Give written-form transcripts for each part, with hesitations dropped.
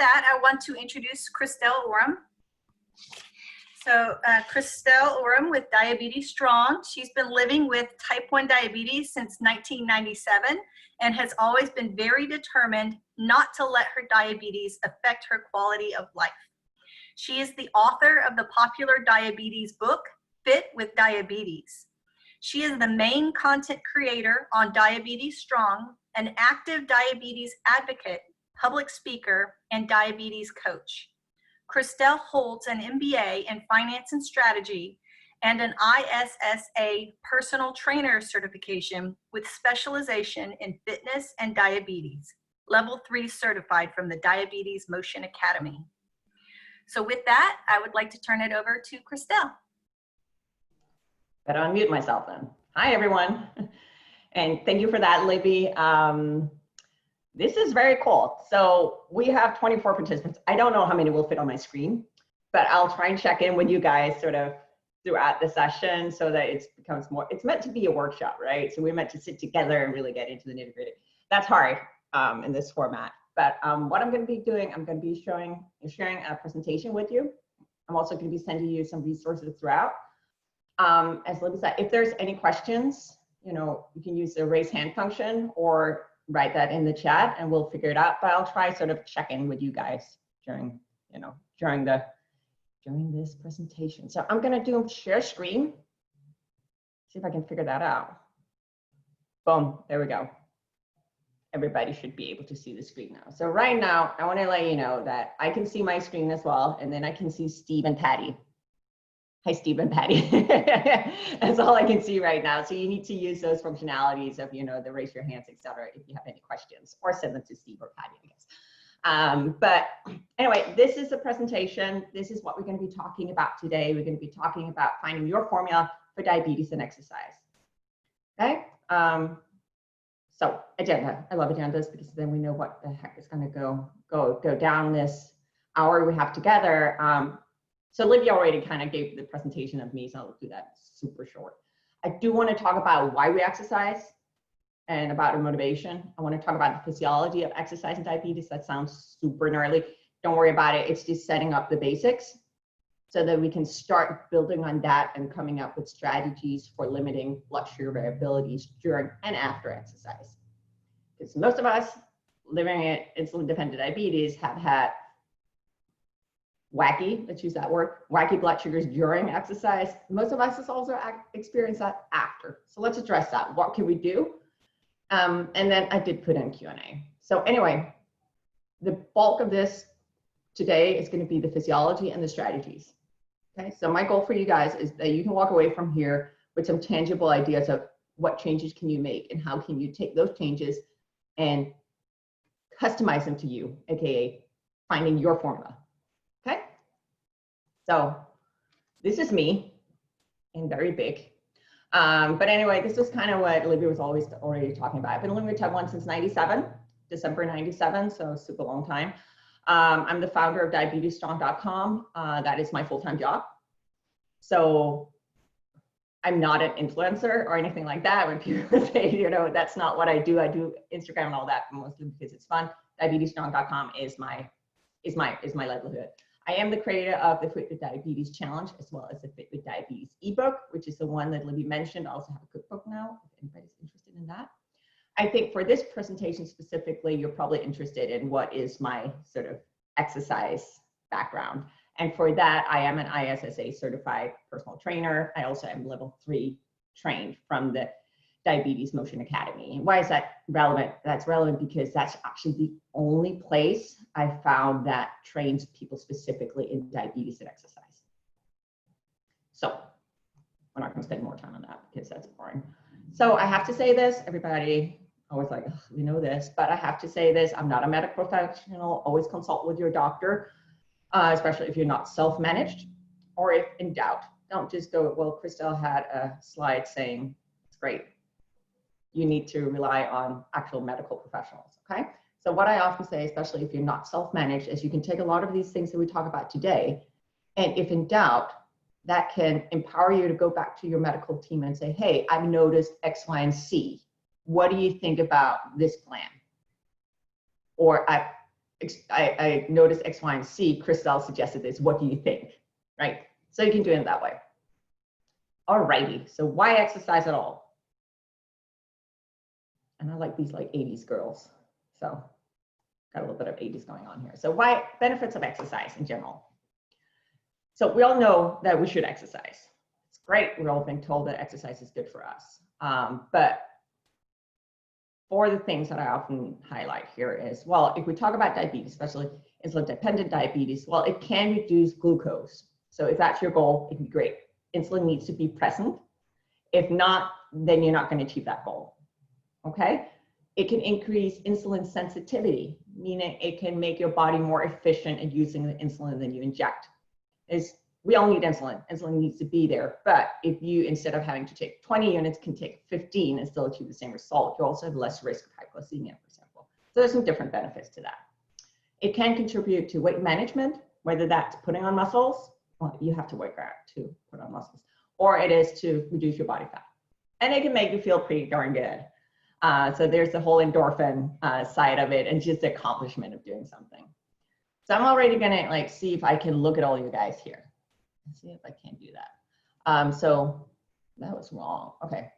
that, I want to introduce Christel Oerum. So Christel Oerum with Diabetes Strong. She's been living with type 1 diabetes since 1997 and has always been very determined not to let her diabetes affect her quality of life. She is the author of the popular diabetes book, Fit with Diabetes. She is the main content creator on Diabetes Strong, an active diabetes advocate, public speaker, and diabetes coach. Christel holds an MBA in Finance and Strategy and an ISSA Personal Trainer certification with specialization in fitness and diabetes, level 3 certified from the Diabetes Motion Academy. So with that, I would like to turn it over to Christel. Better unmute myself then. Hi, everyone. And thank you for that, Libby. This is very cool. So we have 24 participants. I don't know how many will fit on my screen, but I'll try and check in with you guys sort of throughout the session so that it becomes more, it's meant to be a workshop, right? So we're meant to sit together and really get into the nitty-gritty. That's hard in this format. But what I'm going to be doing, I'm going to be sharing a presentation with you. I'm also going to be sending you some resources throughout. As Libby said, if there's any questions, you know, you can use the raise hand function or write that in the chat and we'll figure it out. But I'll try sort of check in with you guys during this presentation. So I'm going to do share screen. See if I can figure that out. Boom, there we go. Everybody should be able to see the screen now. So right now, I want to let you know that I can see my screen as well, and then I can see Steve and Patty. Hi, Steve and Patty. That's all I can see right now. So you need to use those functionalities of, you know, the raise your hands, etc. if you have any questions, or send them to Steve or Patty, I guess. But anyway, this is a presentation. This is what we're going to be talking about today. We're going to be talking about finding your formula for diabetes and exercise. Okay. So agenda. I love agendas because then we know what the heck is going to go down this hour we have together. So Libby already kind of gave the presentation of me, so I'll do that super short. I do want to talk about why we exercise and about our motivation. I want to talk about the physiology of exercise and diabetes. That sounds super gnarly. Don't worry about it. It's just setting up the basics so that we can start building on that and coming up with strategies for limiting blood sugar variabilities during and after exercise. Because most of us living in insulin-dependent diabetes have had wacky, let's use that word, wacky blood sugars during exercise. Most of us has also experienced that after. So let's address that. What can we do? And then I did put in Q&A. So anyway, the bulk of this today is going to be the physiology and the strategies. Okay, so my goal for you guys is that you can walk away from here with some tangible ideas of what changes can you make and how can you take those changes and customize them to you, aka finding your formula. Okay, so this is me and very big. But anyway, this was kind of what Libby was already talking about. I've been living with type 1 since 97, December 97, so super long time. I'm the founder of diabetesstrong.com. That is my full-time job. So I'm not an influencer or anything like that. When people say, you know, that's not what I do. I do Instagram and all that mostly because it's fun. Diabetesstrong.com is my livelihood. I am the creator of the Fit with Diabetes Challenge, as well as the Fit with Diabetes ebook, which is the one that Libby mentioned. I also have a cookbook now, if anybody's interested in that. I think for this presentation specifically, you're probably interested in what is my sort of exercise background. And for that, I am an ISSA certified personal trainer. I also am level 3 trained from the Diabetes Motion Academy. Why is that relevant? That's relevant because that's actually the only place I found that trains people specifically in diabetes and exercise. So we're not going to spend more time on that because that's boring. So I have to say this, everybody always like, oh, we know this, but I have to say this, I'm not a medical professional. Always consult with your doctor, especially if you're not self-managed, or if in doubt, don't just go, well, Christel had a slide saying, it's great. You need to rely on actual medical professionals, okay? So what I often say, especially if you're not self-managed, is you can take a lot of these things that we talk about today, and if in doubt, that can empower you to go back to your medical team and say, hey, I've noticed X, Y, and Z. What do you think about this plan? Or I noticed X, Y, and Z. Christel suggested this. What do you think? Right? So you can do it that way. Alrighty. So why exercise at all? And I like these like 80s girls. So got a little bit of 80s going on here. So why benefits of exercise in general? So we all know that we should exercise. It's great. We're all being told that exercise is good for us. But for the things that I often highlight here is, well, if we talk about diabetes, especially insulin-dependent diabetes, well, it can reduce glucose. So if that's your goal, it can be great. Insulin needs to be present. If not, then you're not going to achieve that goal. Okay? It can increase insulin sensitivity, meaning it can make your body more efficient at using the insulin than you inject. We all need insulin. Insulin needs to be there. But if you, instead of having to take 20 units, can take 15 and still achieve the same result, you also have less risk of hypoglycemia, for example. So there's some different benefits to that. It can contribute to weight management, whether that's putting on muscles, well, you have to work out to put on muscles, or it is to reduce your body fat. And it can make you feel pretty darn good. So there's the whole endorphin side of it and just the accomplishment of doing something. So I'm already gonna like see if I can look at all you guys here. Let's see if I can do that. So that was wrong. Okay,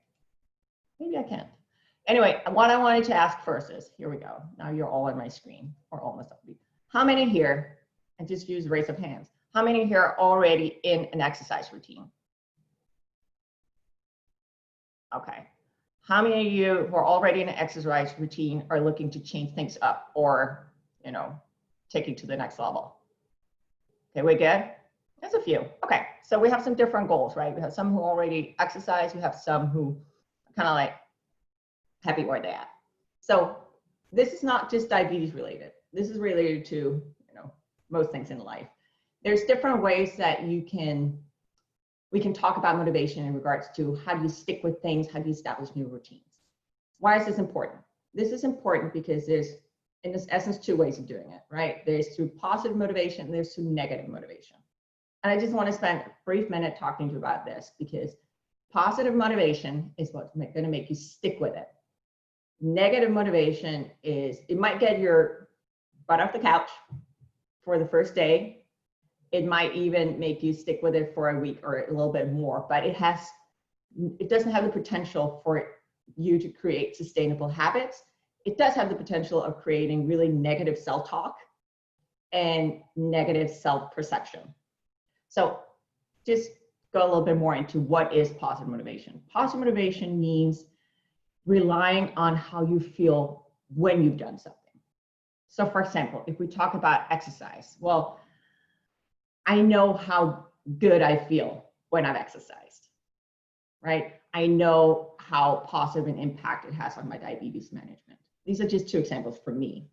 maybe I can't. Anyway, what I wanted to ask first is, here we go. Now you're all on my screen, or almost up. How many here, and just use raise of hands, how many here are already in an exercise routine? Okay. How many of you who are already in an exercise routine are looking to change things up or, you know, take it to the next level? Okay, we good? There's a few. Okay, so we have some different goals, right? We have some who already exercise. We have some who are kind of like happy where they're at. So this is not just diabetes related. This is related to, you know, most things in life. There's different ways that we can talk about motivation in regards to how do you stick with things, how do you establish new routines. Why is this important? This is important because there's, in this essence, two ways of doing it, right? There's through positive motivation, and there's through negative motivation. And I just want to spend a brief minute talking to you about this because positive motivation is what's going to make you stick with it. Negative motivation is, it might get your butt off the couch for the first day. It might even make you stick with it for a week or a little bit more, but it doesn't have the potential for you to create sustainable habits. It does have the potential of creating really negative self-talk and negative self-perception. So just go a little bit more into what is positive motivation. Positive motivation means relying on how you feel when you've done something. So for example, if we talk about exercise, well, I know how good I feel when I've exercised, right? I know how positive an impact it has on my diabetes management. These are just two examples for me.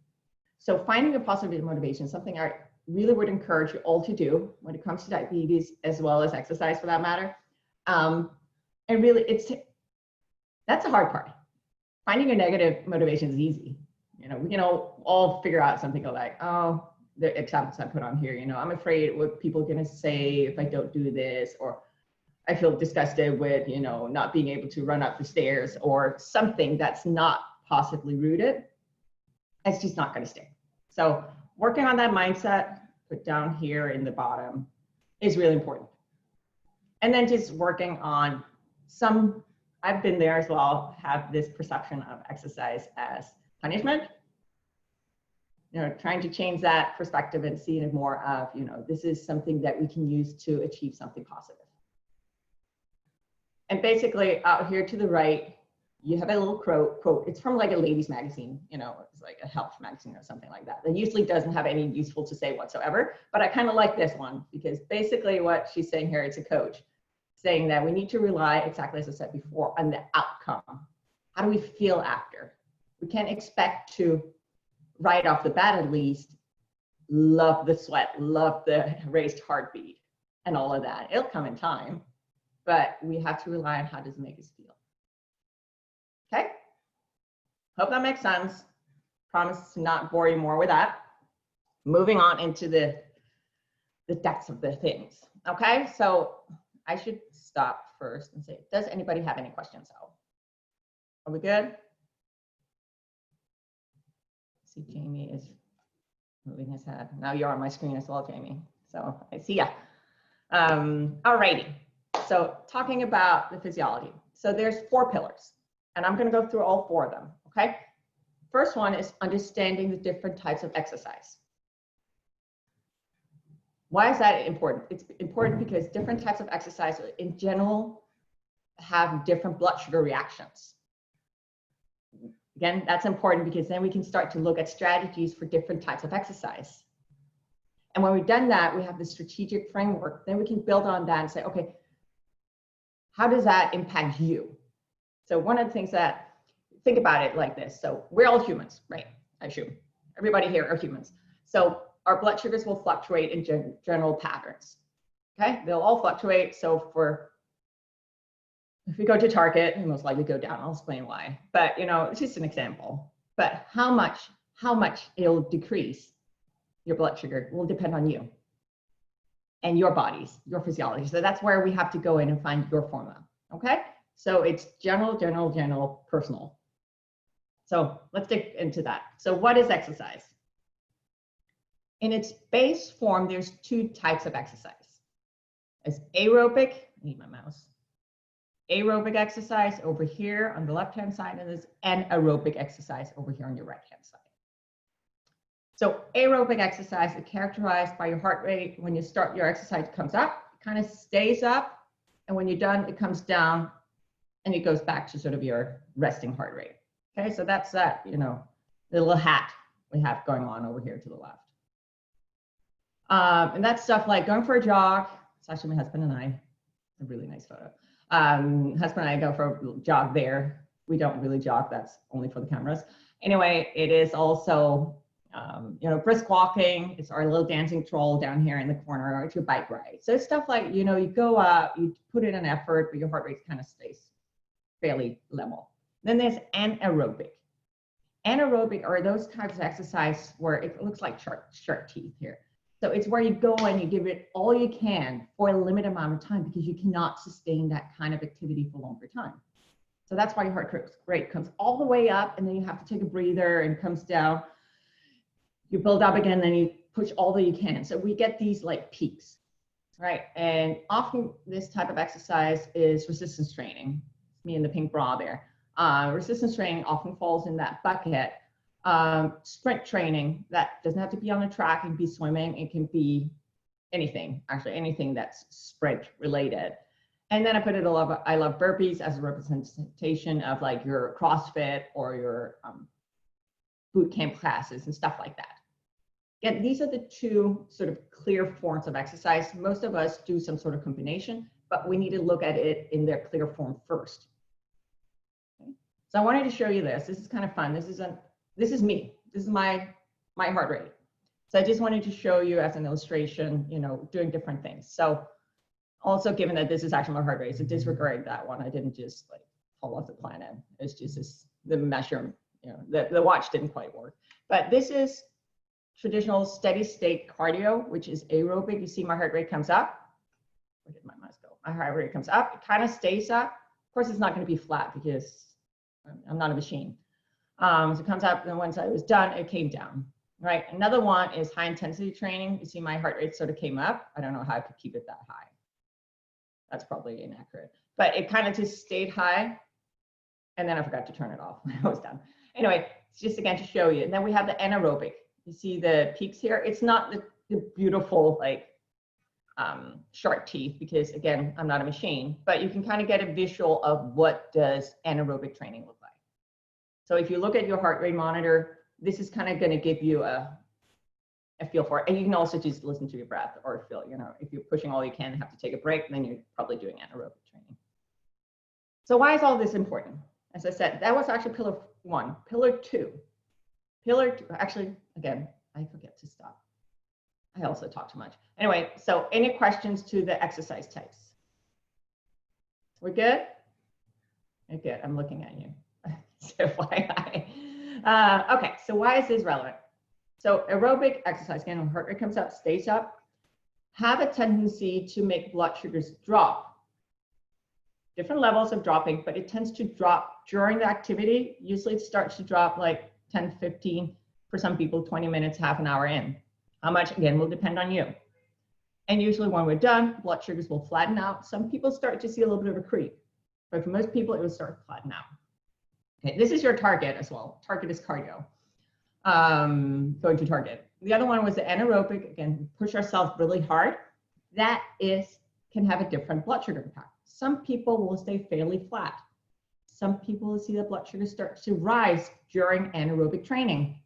So finding a positive motivation is something I really would encourage you all to do when it comes to diabetes, as well as exercise for that matter. And really, that's the hard part. Finding a negative motivation is easy. You know, we can all figure out something like, oh, the examples I put on here, you know, I'm afraid what people are going to say if I don't do this, or I feel disgusted with, you know, not being able to run up the stairs, or something that's not positively rooted. It's just not going to stick. So working on that mindset, put down here in the bottom, is really important. And then just working on some, I've been there as well, have this perception of exercise as punishment. You know, trying to change that perspective and seeing it more of, you know, this is something that we can use to achieve something positive. And basically out here to the right, you have a little quote. It's from like a ladies magazine, you know, it's like a health magazine or something like that. That usually doesn't have any useful to say whatsoever, but I kind of like this one because basically what she's saying here, it's a coach saying that we need to rely, exactly as I said before, on the outcome. How do we feel after? We can't expect to, right off the bat at least, love the sweat, love the raised heartbeat and all of that. It'll come in time, but we have to rely on how does it make us feel. Okay, hope that makes sense. Promise to not bore you more with that. Moving on into the depths of the things. Okay, so I should stop first and say, does anybody have any questions? Are we good? See, Jamie is moving his head. Now you're on my screen as well, Jamie. So I see ya. Alrighty. So talking about the physiology. So there's 4 pillars, and I'm going to go through all 4 of them. Okay. First one is understanding the different types of exercise. Why is that important? It's important because different types of exercise in general have different blood sugar reactions. Again, that's important because then we can start to look at strategies for different types of exercise. And when we've done that, we have the strategic framework. Then we can build on that and say, okay, how does that impact you? So one of the things that, think about it like this. So we're all humans, right? I assume everybody here are humans. So our blood sugars will fluctuate in general patterns. Okay, they'll all fluctuate. So if we go to Target, we most likely go down. I'll explain why. But you know, it's just an example. But how much it'll decrease your blood sugar will depend on you and your bodies, your physiology. So that's where we have to go in and find your formula. Okay, so it's general, personal. So let's dig into that. So what is exercise? In its base form, there's 2 types of exercise. There's aerobic, I need my mouse. Aerobic exercise over here on the left-hand side, and there's anaerobic exercise over here on your right-hand side. So aerobic exercise is characterized by your heart rate. When you start your exercise, it comes up, it kind of stays up, and when you're done, it comes down, and it goes back to sort of your resting heart rate. Okay, so that's that, you know, the little hat we have going on over here to the left. And that's stuff like going for a jog. It's actually my husband and I, a really nice photo. Husband and I go for a jog there. We don't really jog, that's only for the cameras. Anyway, it is also, you know, brisk walking. It's our little dancing troll down here in the corner, or it's your bike ride. So it's stuff like, you know, you go up, you put in an effort, but your heart rate kind of stays fairly level. Then there's anaerobic. Anaerobic are those types of exercise where it looks like shark teeth here. So it's where you go and you give it all you can for a limited amount of time because you cannot sustain that kind of activity for longer time. So that's why your heart rate comes all the way up, and then you have to take a breather and comes down. You build up again, then you push all that you can. So we get these like peaks, right? And often this type of exercise is resistance training. Me in the pink bra there. Resistance training often falls in that bucket. Sprint training, that doesn't have to be on a track, it can be swimming, it can be anything, actually anything that's sprint related. And then I put it I love burpees as a representation of like your CrossFit or your boot camp classes and stuff like that. Again, these are the 2 sort of clear forms of exercise. Most of us do some sort of combination, but we need to look at it in their clear form first. Okay. So I wanted to show you this. This is kind of fun. This is me. This is my heart rate. So I just wanted to show you as an illustration, you know, doing different things. So also given that this is actually my heart rate, so disregard that one. I didn't just like fall off the planet. It's just the measure, you know, the watch didn't quite work. But this is traditional steady state cardio, which is aerobic. You see my heart rate comes up. Where did my mouse go? My heart rate comes up. It kind of stays up. Of course, it's not going to be flat because I'm not a machine. So it comes up, and once I was done, it came down, right? Another one is high intensity training. You see my heart rate sort of came up. I don't know how I could keep it that high. That's probably inaccurate, but it kind of just stayed high, and then I forgot to turn it off when I was done. Anyway, it's just again to show you. And then we have the anaerobic. You see the peaks here. It's not the beautiful like shark teeth because again, I'm not a machine, but you can kind of get a visual of what does anaerobic training look like. So if you look at your heart rate monitor, this is kind of going to give you a feel for it. And you can also just listen to your breath or feel, you know, if you're pushing all you can, have to take a break, then you're probably doing anaerobic training. So why is all this important? As I said, that was actually pillar 1. Pillar 2. Pillar 2, actually, again, I forget to stop. I also talk too much. Anyway, so any questions to the exercise types? We're good? We're good. I'm looking at you. So FYI. Okay, so why is this relevant? So aerobic exercise, again, when heart rate comes up, stays up, have a tendency to make blood sugars drop. Different levels of dropping, but it tends to drop during the activity. Usually it starts to drop like 10, 15, For some people, 20 minutes, half an hour in. How much, again, will depend on you. And usually when we're done, blood sugars will flatten out. Some people start to see a little bit of a creep, but for most people, it will start to flatten out. Okay, this is your target as well. Target is cardio, going to target. The other one was the anaerobic. Again, push ourselves really hard. That can have a different blood sugar impact. Some people will stay fairly flat. Some people will see the blood sugar start to rise during anaerobic training.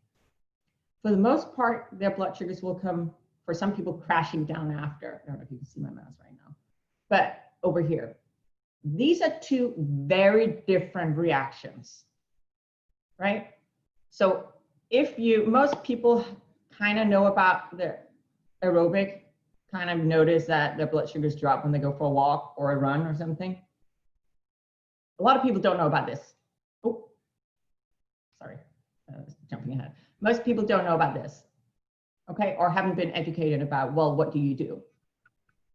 For the most part, their blood sugars will come, for some people, crashing down after. I don't know if you can see my mouse right now, but over here. These are two very different reactions, right? So most people kind of know about the aerobic, kind of notice that their blood sugars drop when they go for a walk or a run or something. A lot of people don't know about this. Oh, sorry, jumping ahead. Most people don't know about this, okay, or haven't been educated about, well, what do you do?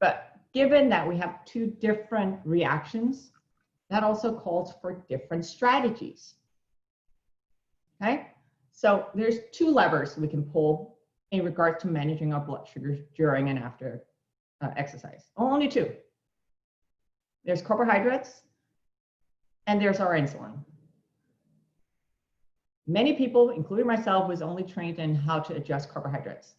But given that we have two different reactions, that also calls for different strategies, okay? So there's two levers we can pull in regards to managing our blood sugars during and after exercise. Only two. There's carbohydrates and there's our insulin. Many people, including myself, was only trained in how to adjust carbohydrates.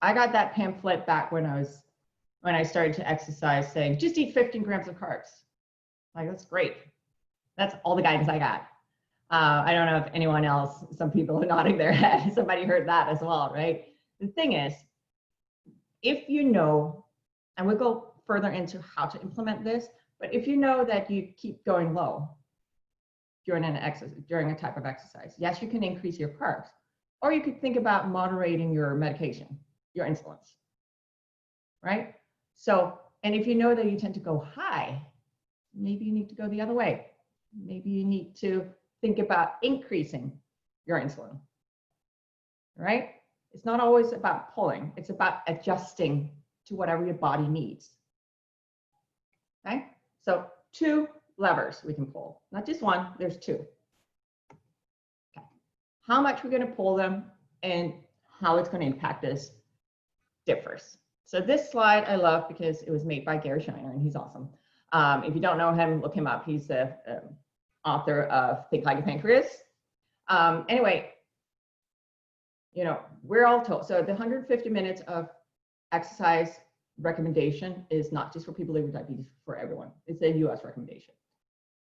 I got that pamphlet back when I started to exercise saying, just eat 15 grams of carbs. Like, that's great. That's all the guidance I got. I don't know if anyone else, some people are nodding their head. Somebody heard that as well, right? The thing is, if you know, and we'll go further into how to implement this, but if you know that you keep going low during a type of exercise, yes, you can increase your carbs, or you could think about moderating your medication, your insulins, right? So, and if you know that you tend to go high, maybe you need to go the other way. Maybe you need to think about increasing your insulin, right? It's not always about pulling, it's about adjusting to whatever your body needs, okay? So two levers we can pull, not just one, there's two. Okay. How much we're gonna pull them and how it's gonna impact us differs. So this slide I love because it was made by Gary Shiner and he's awesome. If you don't know him, look him up. He's the author of Think Like a Pancreas. Anyway, you know, we're all told, so the 150 minutes of exercise recommendation is not just for people living with diabetes, for everyone. It's a US recommendation.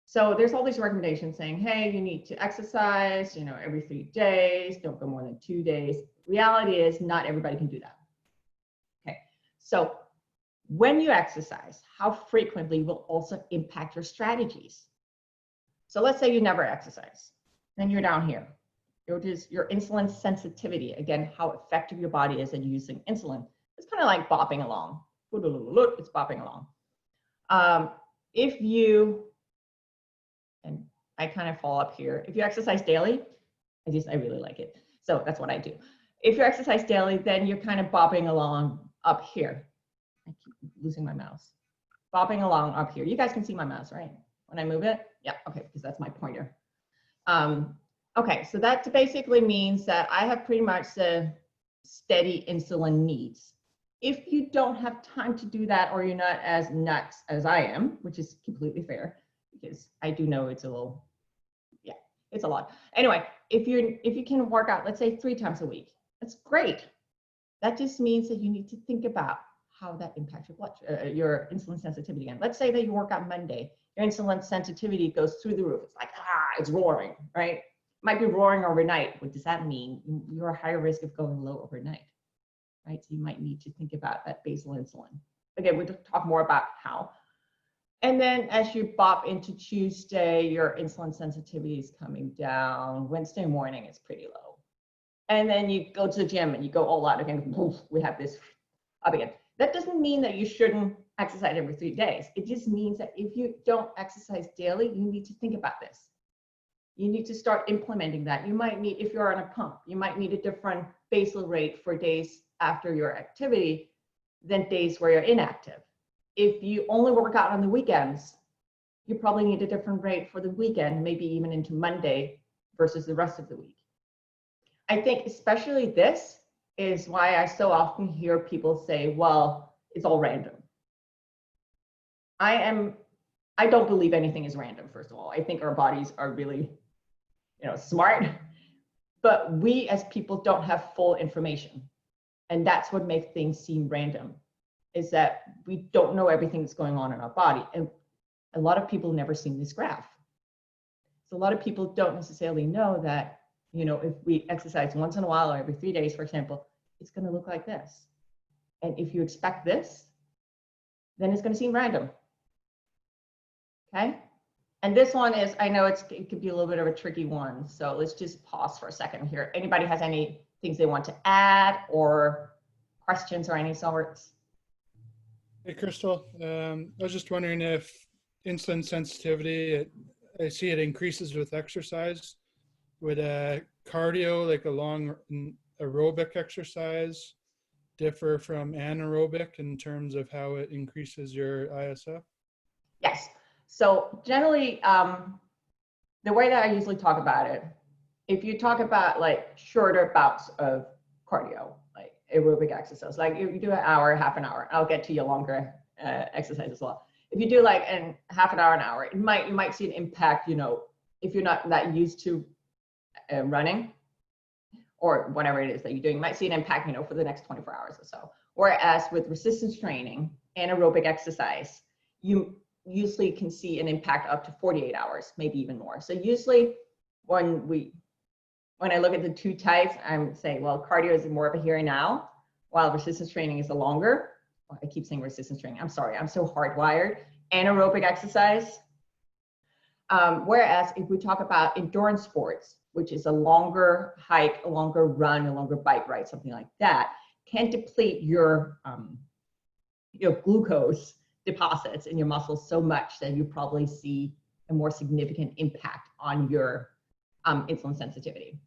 So there's all these recommendations saying, hey, you need to exercise, you know, every 3 days, don't go more than 2 days. Reality is not everybody can do that. Okay, so when you exercise, how frequently will also impact your strategies. So let's say you never exercise, then you're down here. It is your insulin sensitivity, again, how effective your body is at using insulin. It's kind of like bopping along. It's bopping along. If you, and I kind of fall up here, if you exercise daily, I really like it. So that's what I do. If you exercise daily, then you're kind of bopping along up here. I keep losing my mouse. Bopping along up here. You guys can see my mouse, right? When I move it? Yeah, okay, because that's my pointer. Okay, so that basically means that I have pretty much the steady insulin needs. If you don't have time to do that, or you're not as nuts as I am, which is completely fair, because I do know it's a little, yeah, it's a lot. Anyway, if you can work out, let's say 3 times a week, that's great. That just means that you need to think about how that impacts your insulin sensitivity again. Let's say that you work out Monday, your insulin sensitivity goes through the roof. It's like, it's roaring, right? Might be roaring overnight. What does that mean? You're at higher risk of going low overnight, right? So you might need to think about that basal insulin. Again, we'll talk more about how. And then as you bop into Tuesday, your insulin sensitivity is coming down. Wednesday morning, it's pretty low. And then you go to the gym and you go all out again. We have this up again. That doesn't mean that you shouldn't exercise every 3 days. It just means that if you don't exercise daily, you need to think about this. You need to start implementing that. You might need, if you're on a pump, you might need a different basal rate for days after your activity than days where you're inactive. If you only work out on the weekends, you probably need a different rate for the weekend, maybe even into Monday versus the rest of the week. I think especially this is why I so often hear people say, well, it's all random. I don't believe anything is random, first of all. I think our bodies are really, smart, but we as people don't have full information. And that's what makes things seem random, is that we don't know everything that's going on in our body. And a lot of people never seen this graph. So a lot of people don't necessarily know that, if we exercise once in a while or every 3 days, for example, it's going to look like this. And if you expect this, then it's going to seem random. Okay. And this one is, I know it could be a little bit of a tricky one. So let's just pause for a second here. Anybody has any things they want to add or questions or any sorts? Hey, Christel. I was just wondering if insulin sensitivity, I see it increases with exercise. Would cardio, like a long aerobic exercise, differ from anaerobic in terms of how it increases your ISF? Yes. So generally, the way that I usually talk about it, if you talk about like shorter bouts of cardio, like aerobic exercise, like if you do an hour, half an hour, I'll get to your longer exercise as well. If you do like in half an hour, you might see an impact, if you're not that used to running or whatever it is that you're doing, you might see an impact, for the next 24 hours or so. Whereas with resistance training and aerobic exercise, you usually can see an impact up to 48 hours, maybe even more. So usually when I look at the two types, I'm saying, well, cardio is more of a here and now, while resistance training is the longer. I keep saying resistance training. I'm sorry, I'm so hardwired. Anaerobic exercise. Whereas if we talk about endurance sports, which is a longer hike, a longer run, a longer bike ride, something like that, can deplete your glucose deposits in your muscles so much that you probably see a more significant impact on your insulin sensitivity.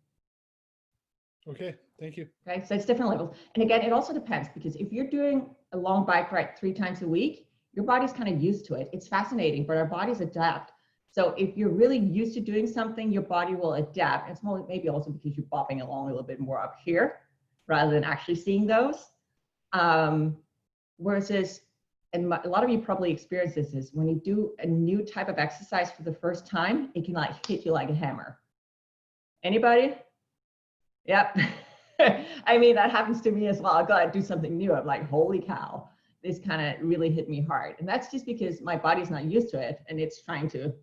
Okay, thank you. Okay, so it's different levels. And again, it also depends, because if you're doing a long bike ride 3 times a week, your body's kind of used to it. It's fascinating, but our bodies adapt. So if you're really used to doing something, your body will adapt. It's more maybe also because you're bopping along a little bit more up here rather than actually seeing those. Whereas, and a lot of you probably experience this, is when you do a new type of exercise for the first time, it can like hit you like a hammer. Anybody? Yep. I mean, that happens to me as well. I gotta do something new. I'm like, holy cow, this kind of really hit me hard. And that's just because my body's not used to it and it's trying to,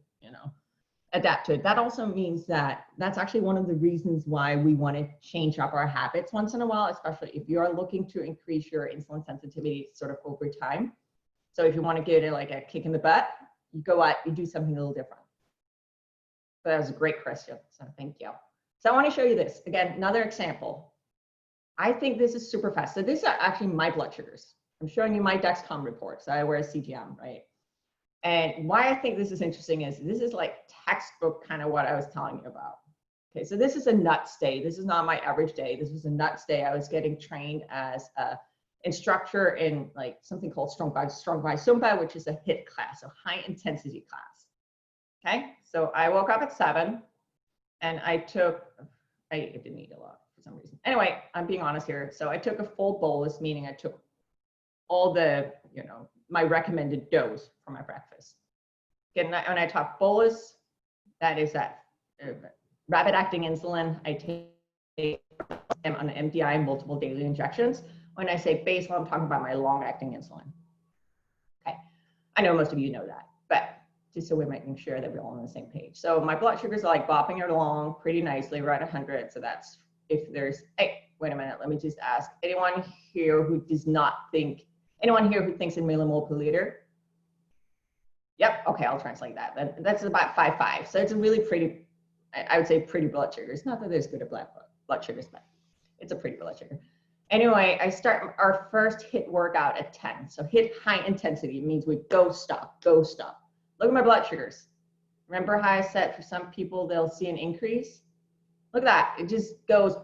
adapt to it. That also means that that's actually one of the reasons why we want to change up our habits once in a while, especially if you are looking to increase your insulin sensitivity sort of over time. So if you want to give it like a kick in the butt, you go out, you do something a little different. But that was a great question, so thank you. So I want to show you this. Again, another example. I think this is super fast. So these are actually my blood sugars. I'm showing you my Dexcom report. So I wear a CGM, right? And why I think this is interesting is this is like textbook kind of what I was telling you about. Okay, so this is a nuts day. This is not my average day. This was a nuts day. I was getting trained as a instructor in like something called strong by Zumba, which is a HIIT class, so high intensity class. Okay, so I woke up at 7 and I didn't eat a lot for some reason. Anyway, I'm being honest here. So I took a full bolus, meaning I took all the, my recommended dose for my breakfast. Again, when I talk bolus, that is that rapid acting insulin. I take them on an MDI, multiple daily injections. When I say basal, I'm talking about my long acting insulin. Okay, I know most of you know that, but just so we're making sure that we're all on the same page. So my blood sugars are like bopping it along pretty nicely, right 100. So that's if there's, hey, wait a minute, let me just ask, anyone here who thinks in millimole per liter? Yep, okay, I'll translate that. That's about 5.5. So it's a really pretty, I would say pretty blood sugars. Not that there's good blood sugars, but it's a pretty blood sugar. Anyway, I start our first HIIT workout at 10. So HIIT high intensity means we go stop, go stop. Look at my blood sugars. Remember how I said for some people, they'll see an increase? Look at that, it just goes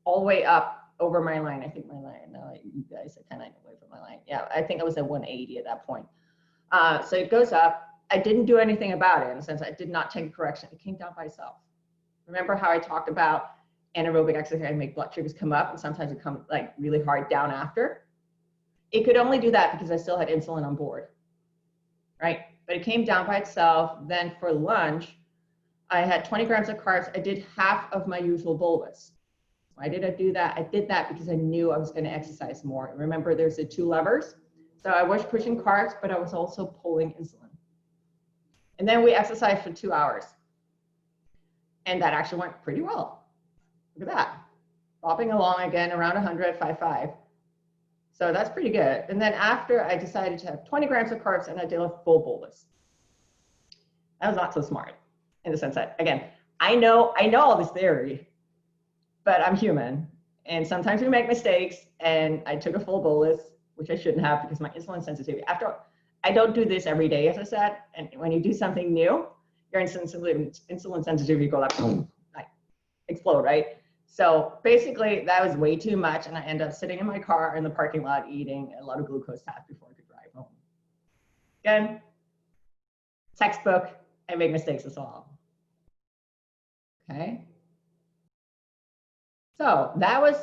all the way up over my line. I think my line, no, you guys are kind of away from my line. Yeah, I think I was at 180 at that point. So it goes up. I didn't do anything about it in the sense I did not take a correction. It came down by itself. Remember how I talked about anaerobic exercise make blood sugars come up, and sometimes it come like really hard down after. It could only do that because I still had insulin on board, right? But it came down by itself. Then for lunch, I had 20 grams of carbs. I did half of my usual bolus. Why did I do that? I did that because I knew I was going to exercise more. Remember, there's the 2 levers. So I was pushing carbs, but I was also pulling insulin. And then we exercised for 2 hours. And that actually went pretty well. Look at that. Bopping along again around 100, 5.5. So that's pretty good. And then after, I decided to have 20 grams of carbs, and I did a full bolus. That was not so smart in the sense that, again, I know all this theory, but I'm human. And sometimes we make mistakes, and I took a full bolus, which I shouldn't have because my insulin sensitivity. After, I don't do this every day, as I said. And when you do something new, your insulin sensitivity go like explode, right? So basically, that was way too much, and I ended up sitting in my car in the parking lot eating a lot of glucose tabs before I could drive home. Again, textbook, I make mistakes as well. Okay. So that was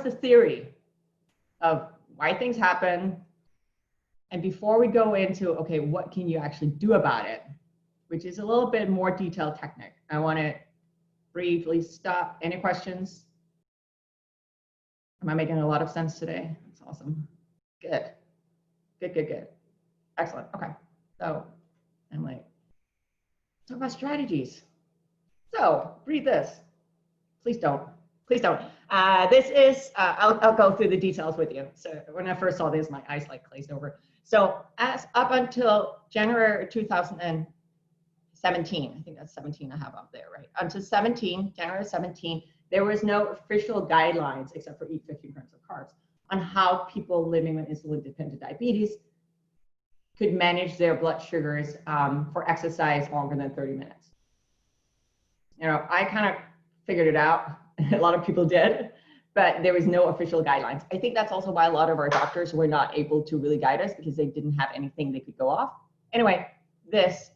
the theory of why things happen. And before we go into, okay, what can you actually do about it, which is a little bit more detailed technique, I want to briefly stop. Any questions? Am I making a lot of sense today? That's awesome. Good. Good, good, good. Excellent. Okay. So I'm like, talk about strategies. So read this. Please don't. Please don't. This is, I'll go through the details with you. So when I first saw this, my eyes like glazed over. So as up until January 2017, I think that's 17 I have up there, right? Until January 17, there was no official guidelines except for eat 15 grams of carbs on how people living with insulin-dependent diabetes could manage their blood sugars for exercise longer than 30 minutes. You know, I kind of figured it out. A lot of people did, but there was no official guidelines. I think that's also why a lot of our doctors were not able to really guide us because they didn't have anything they could go off. Anyway, this,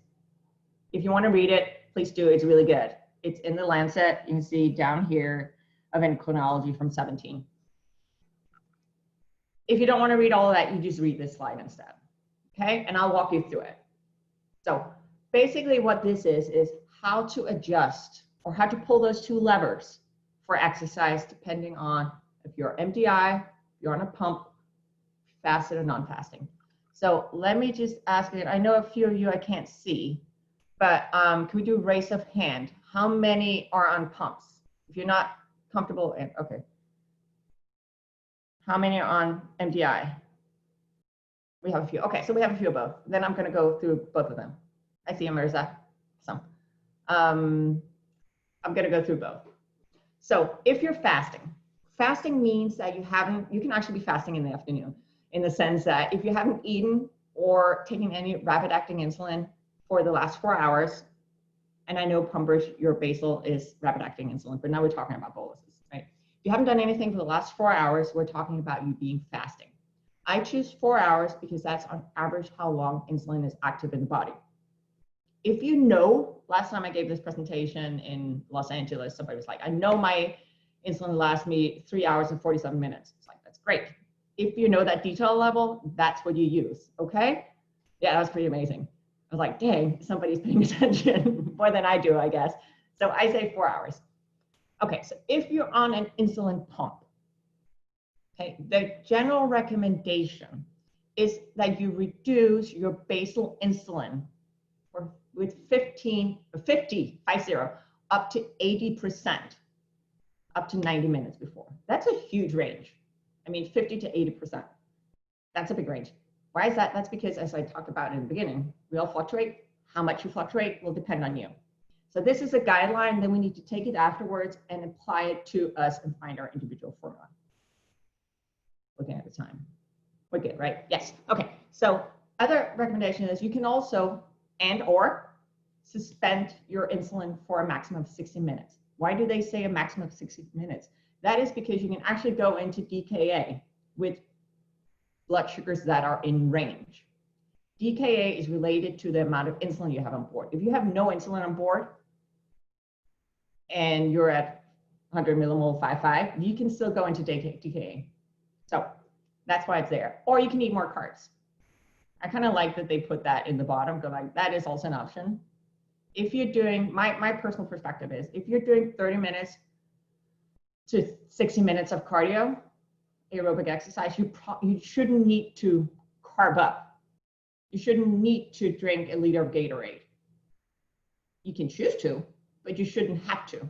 if you want to read it, please do. It's really good. It's in the Lancet. You can see down here of endocrinology from 17. If you don't want to read all of that, you just read this slide instead. Okay, and I'll walk you through it. So basically what this is how to adjust or how to pull those 2 levers for exercise depending on if you're MDI, you're on a pump, fasted or non-fasting. So let me just ask you, I know a few of you I can't see, but can we do raise of hand? How many are on pumps? If you're not comfortable, okay. How many are on MDI? We have a few. Okay, so we have a few of both. Then I'm going to go through both of them. I see Mirza. Some. I'm going to go through both. So if you're fasting, fasting means that you can actually be fasting in the afternoon in the sense that if you haven't eaten or taken any rapid acting insulin for the last 4 hours, and I know pumpers, your basal is rapid acting insulin, but now we're talking about boluses, right? If you haven't done anything for the last 4 hours, we're talking about you being fasting. I choose 4 hours because that's on average how long insulin is active in the body. If you know, last time I gave this presentation in Los Angeles, somebody was like, I know my insulin lasts me 3 hours and 47 minutes. It's like, that's great. If you know that detail level, that's what you use, okay? Yeah, that was pretty amazing. I was like, dang, somebody's paying attention more than I do, I guess. So I say 4 hours. Okay, so if you're on an insulin pump, okay, the general recommendation is that you reduce your basal insulin with 50, up to 80%, up to 90 minutes before. That's a huge range. I mean, 50 to 80%. That's a big range. Why is that? That's because, as I talked about in the beginning, we all fluctuate. How much you fluctuate will depend on you. So this is a guideline, then we need to take it afterwards and apply it to us and find our individual formula. Looking at the time. We're good, right? Yes. Okay. So other recommendation is you can also or suspend your insulin for a maximum of 60 minutes. Why do they say a maximum of 60 minutes? That is because you can actually go into DKA with blood sugars that are in range. DKA is related to the amount of insulin you have on board. If you have no insulin on board and you're at 100 millimole 5.5, you can still go into decaying. So that's why it's there. Or you can eat more carbs. I kind of like that they put that in the bottom, but like that is also an option. If you're doing, my personal perspective is, if you're doing 30 minutes to 60 minutes of cardio, aerobic exercise, you shouldn't need to carb up. You shouldn't need to drink a liter of Gatorade. You can choose to, but you shouldn't have to,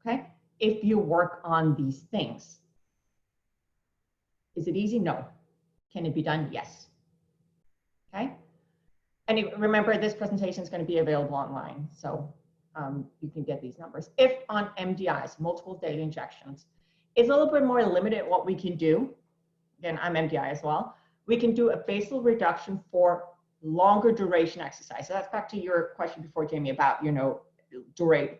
okay? If you work on these things. Is it easy? No. Can it be done? Yes. Okay? And remember, this presentation is going to be available online, so you can get these numbers. If on MDIs, multiple daily injections, it's a little bit more limited what we can do. Again, I'm MDI as well. We can do a basal reduction for longer duration exercise. So that's back to your question before, Jamie, about, you know, duration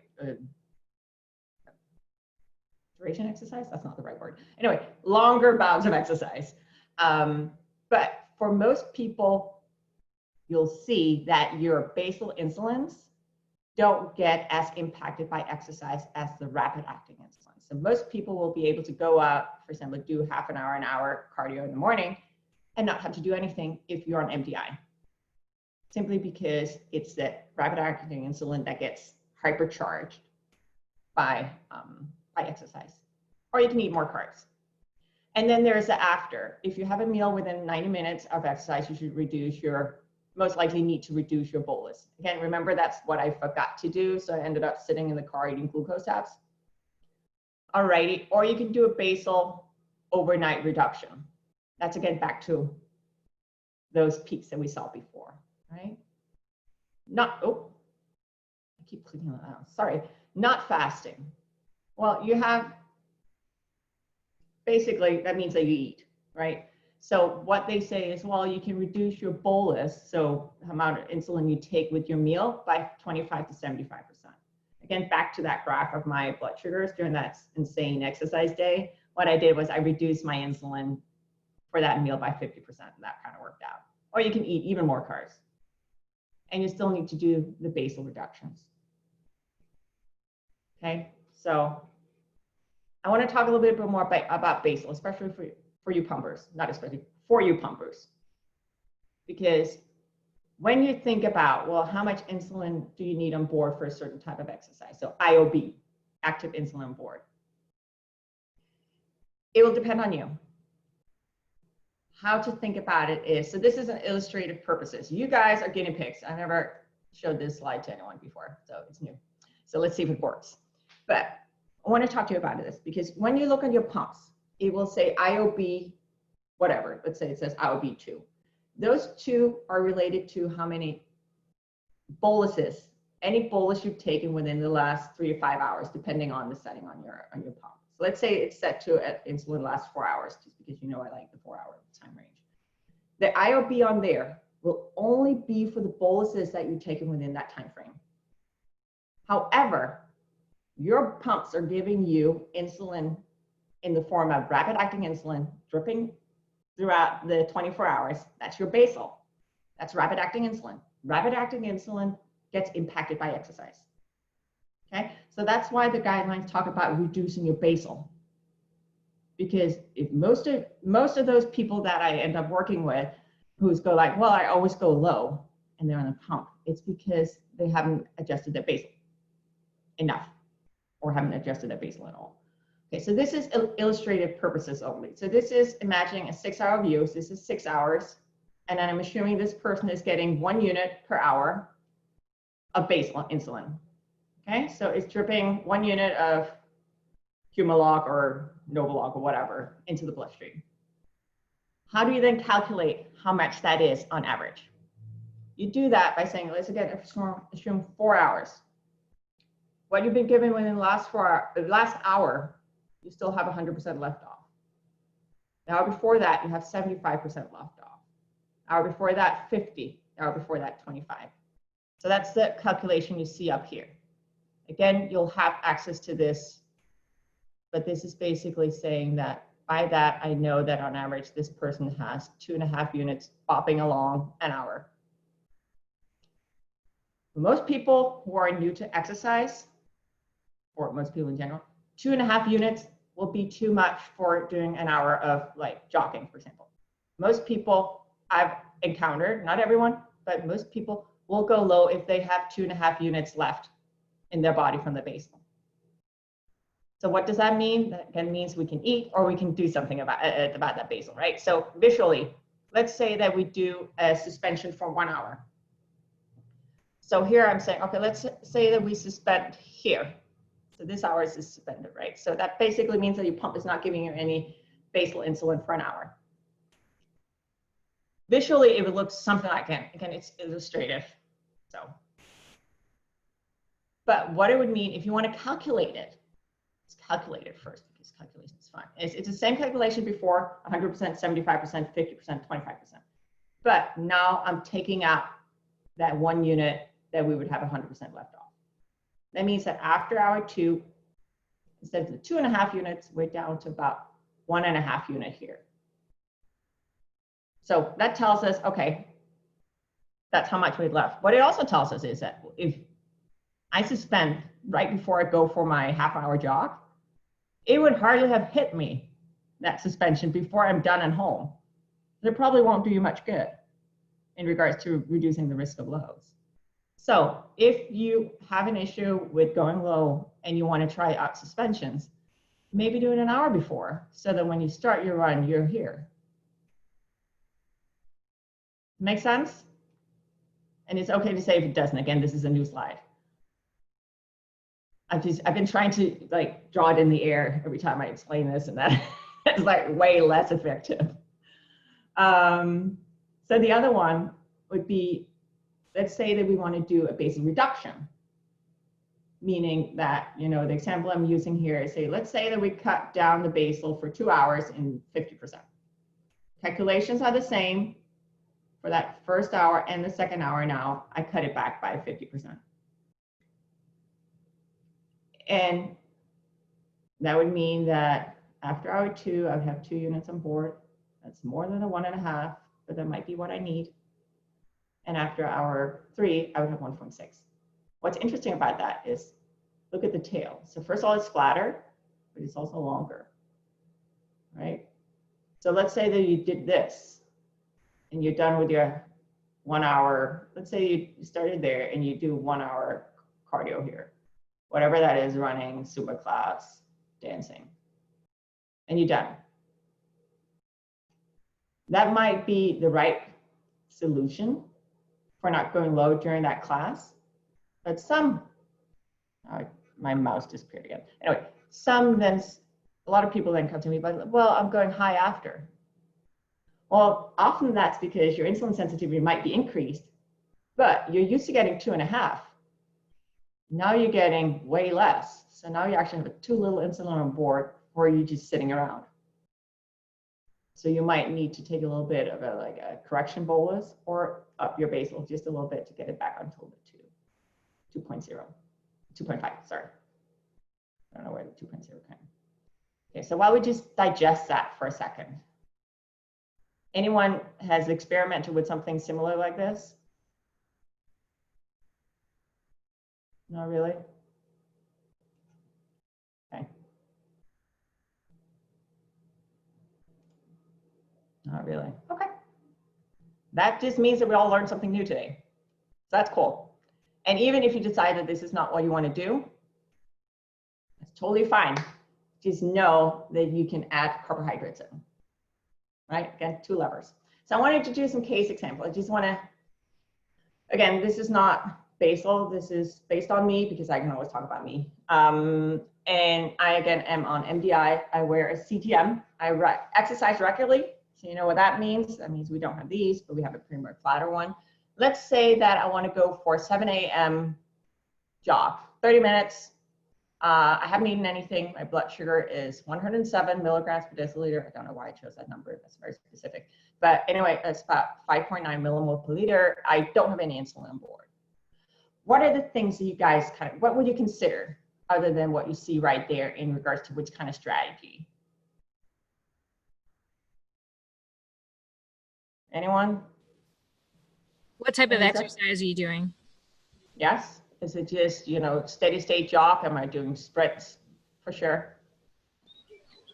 exercise? That's not the right word. Anyway, longer bouts of exercise. But for most people, you'll see that your basal insulins don't get as impacted by exercise as the rapid acting insulin. So most people will be able to go out, for example, do half an hour cardio in the morning and not have to do anything if you're on MDI. Simply because it's the rapid acting insulin that gets hypercharged by exercise. Or you can eat more carbs. And then there's the after. If you have a meal within 90 minutes of exercise, you should reduce your, most likely need to reduce your bolus. Again, remember that's what I forgot to do. So I ended up sitting in the car eating glucose tabs. Alrighty, or you can do a basal overnight reduction. That's again back to those peaks that we saw before, right? Not, oh, I keep clicking on that, sorry. Not fasting. Well, you have, basically, that means that you eat, right? So what they say is, well, you can reduce your bolus, so the amount of insulin you take with your meal, by 25 to 75%. Again, back to that graph of my blood sugars during that insane exercise day. What I did was I reduced my insulin for that meal by 50%, and that kind of worked out. Or you can eat even more carbs. And you still need to do the basal reductions. Okay, so I want to talk a little bit more about basal, especially for you pumpers, not especially, for you pumpers. Because when you think about, well, how much insulin do you need on board for a certain type of exercise? So IOB, active insulin on board. It will depend on you. How to think about it is, so this is an illustrative purposes. You guys are guinea pigs. I never showed this slide to anyone before, so it's new. So let's see if it works. But I want to talk to you about this because when you look at your pumps, it will say IOB, whatever. Let's say it says IOB 2. Those two are related to how many boluses, any bolus you've taken within the last 3 to 5 hours, depending on the setting on your pump. So let's say it's set to insulin lasts 4 hours, just because you know I like the 4-hour time range. The IOB on there will only be for the boluses that you've taken within that time frame. However, your pumps are giving you insulin in the form of rapid acting insulin dripping throughout the 24 hours. That's your basal. That's rapid acting insulin. Rapid acting insulin gets impacted by exercise. Okay, so that's why the guidelines talk about reducing your basal. Because if most of those people that I end up working with who go like, well, I always go low and they're on a pump, it's because they haven't adjusted their basal enough or haven't adjusted their basal at all. Okay, so this is illustrative purposes only. So this is imagining a 6-hour view. So this is 6 hours. And then I'm assuming this person is getting 1 unit per hour of basal insulin. Okay, so it's dripping 1 unit of Humalog or Novolog or whatever into the bloodstream. How do you then calculate how much that is on average? You do that by saying, let's again assume 4 hours. What you've been given within the last hour, you still have 100% left off. The hour before that, you have 75% left off. The hour before that, 50. The hour before that, 25. So that's the calculation you see up here. Again, you'll have access to this, but this is basically saying that by that, I know that on average, this person has 2.5 units bopping along an hour. Most people who are new to exercise, or most people in general, 2.5 units will be too much for doing an hour of like jogging, for example. Most people I've encountered, not everyone, but most people will go low if they have 2.5 units left in their body from the basal. So what does that mean? That again means we can eat or we can do something about that basal, right? So visually, let's say that we do a suspension for 1 hour. So here I'm saying, okay, let's say that we suspend here. So this hour is suspended, right? So that basically means that your pump is not giving you any basal insulin for an hour. Visually, it would look something like that. Again, it's illustrative. So, but what it would mean if you want to calculate it, let's calculate it first because calculation is fine. It's the same calculation before, 100%, 75%, 50%, 25%. But now I'm taking out that 1 unit that we would have 100% left off. That means that after hour 2, instead of the 2.5 units, we're down to about 1.5 unit here. So that tells us, okay, that's how much we left. What it also tells us is that if I suspend right before I go for my half-hour jog, it would hardly have hit me, that suspension, before I'm done and home. It probably won't do you much good in regards to reducing the risk of lows. So if you have an issue with going low and you want to try out suspensions, maybe do it an hour before so that when you start your run, you're here. Make sense? And it's okay to say if it doesn't. Again, this is a new slide. I've been trying to like draw it in the air every time I explain this, and that is like way less effective. So the other one would be, let's say that we want to do a basal reduction, meaning that, you know, the example I'm using here is let's say that we cut down the basal for 2 hours in 50%. Calculations are the same for that first hour and the second hour. Now I cut it back by 50%. And that would mean that after hour 2, I would have 2 units on board. That's more than a 1.5, but that might be what I need. And after hour 3, I would have 1.6. What's interesting about that is, look at the tail. So first of all, it's flatter, but it's also longer, right? So let's say that you did this and you're done with your 1 hour. Let's say you started there and you do 1 hour cardio here, whatever that is, running, Zumba class, dancing, and you're done. That might be the right solution for not going low during that class, but some, my mouse disappeared again. Anyway, a lot of people then come to me, but well, I'm going high after. Well, often that's because your insulin sensitivity might be increased, but you're used to getting 2.5. Now you're getting way less. So now you actually have too little insulin on board, or you're just sitting around. So you might need to take a little bit of a correction bolus or up your basal just a little bit to get it back until the 2.5, sorry. I don't know where the 2.0 came. Okay, so while we just digest that for a second. Anyone has experimented with something similar like this? Not really? Okay. Not really. Okay. That just means that we all learned something new today. So that's cool. And even if you decide that this is not what you want to do, that's totally fine. Just know that you can add carbohydrates in. Right? Again, 2 levers. So I wanted to do some case example. I just want to, again, this is not basal. This is based on me because I can always talk about me. And I, again, am on MDI. I wear a CTM. I exercise regularly. So you know what that means? That means we don't have these, but we have a Premier flatter one. Let's say that I want to go for a 7 a.m. jog, 30 minutes. I haven't eaten anything. My blood sugar is 107 milligrams per deciliter. I don't know why I chose that number. That's very specific. But anyway, it's about 5.9 millimole per liter. I don't have any insulin on board. What are the things that you guys what would you consider other than what you see right there in regards to which kind of strategy? Anyone? What type of exercise are you doing? Yes. Is it just, you know, steady state jog? Am I doing sprints, for sure.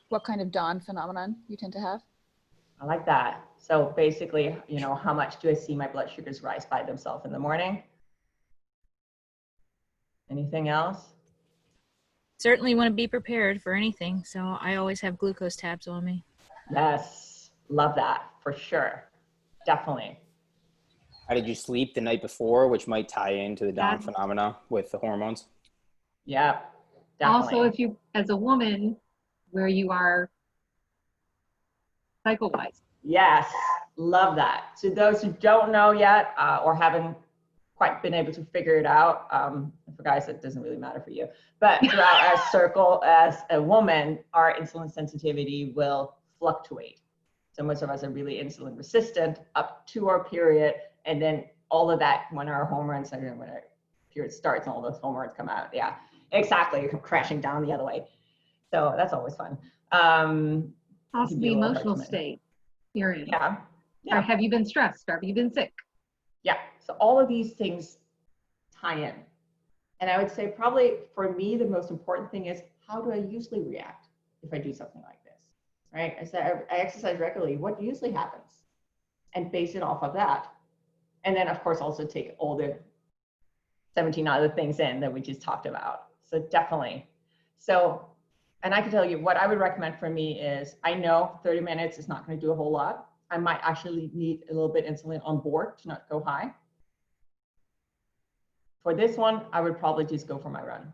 What kind of dawn phenomenon you tend to have? I like that. So basically, you know, how much do I see my blood sugars rise by themselves in the morning? Anything else? Certainly want to be prepared for anything, so I always have glucose tabs on me. Yes, love that for sure. Definitely. How did you sleep the night before, which might tie into the dawn That's- phenomena with the hormones? Yeah, definitely. Also, if you, as a woman, where you are cycle-wise. Yes, love that. To those who don't know yet or haven't quite been able to figure it out, for guys, it doesn't really matter for you. But throughout our circle as a woman, our insulin sensitivity will fluctuate. So most of us are really insulin resistant up to our period. And then all of that, when our hormones, when our period starts and all those hormones come out. Yeah, exactly. You're crashing down the other way. So that's always fun. Also Can the be a little emotional hard to state you're in. Yeah. Or Yeah. have you been stressed? Or have you been sick? Yeah. So all of these things tie in. And I would say probably for me, the most important thing is how do I usually react if I do something like this, right? I said I exercise regularly. What usually happens? And base it off of that. And then of course also take all the 17 other things in that we just talked about. So definitely. So, and I can tell you what I would recommend for me is I know 30 minutes is not going to do a whole lot. I might actually need a little bit insulin on board to not go high. For this one, I would probably just go for my run.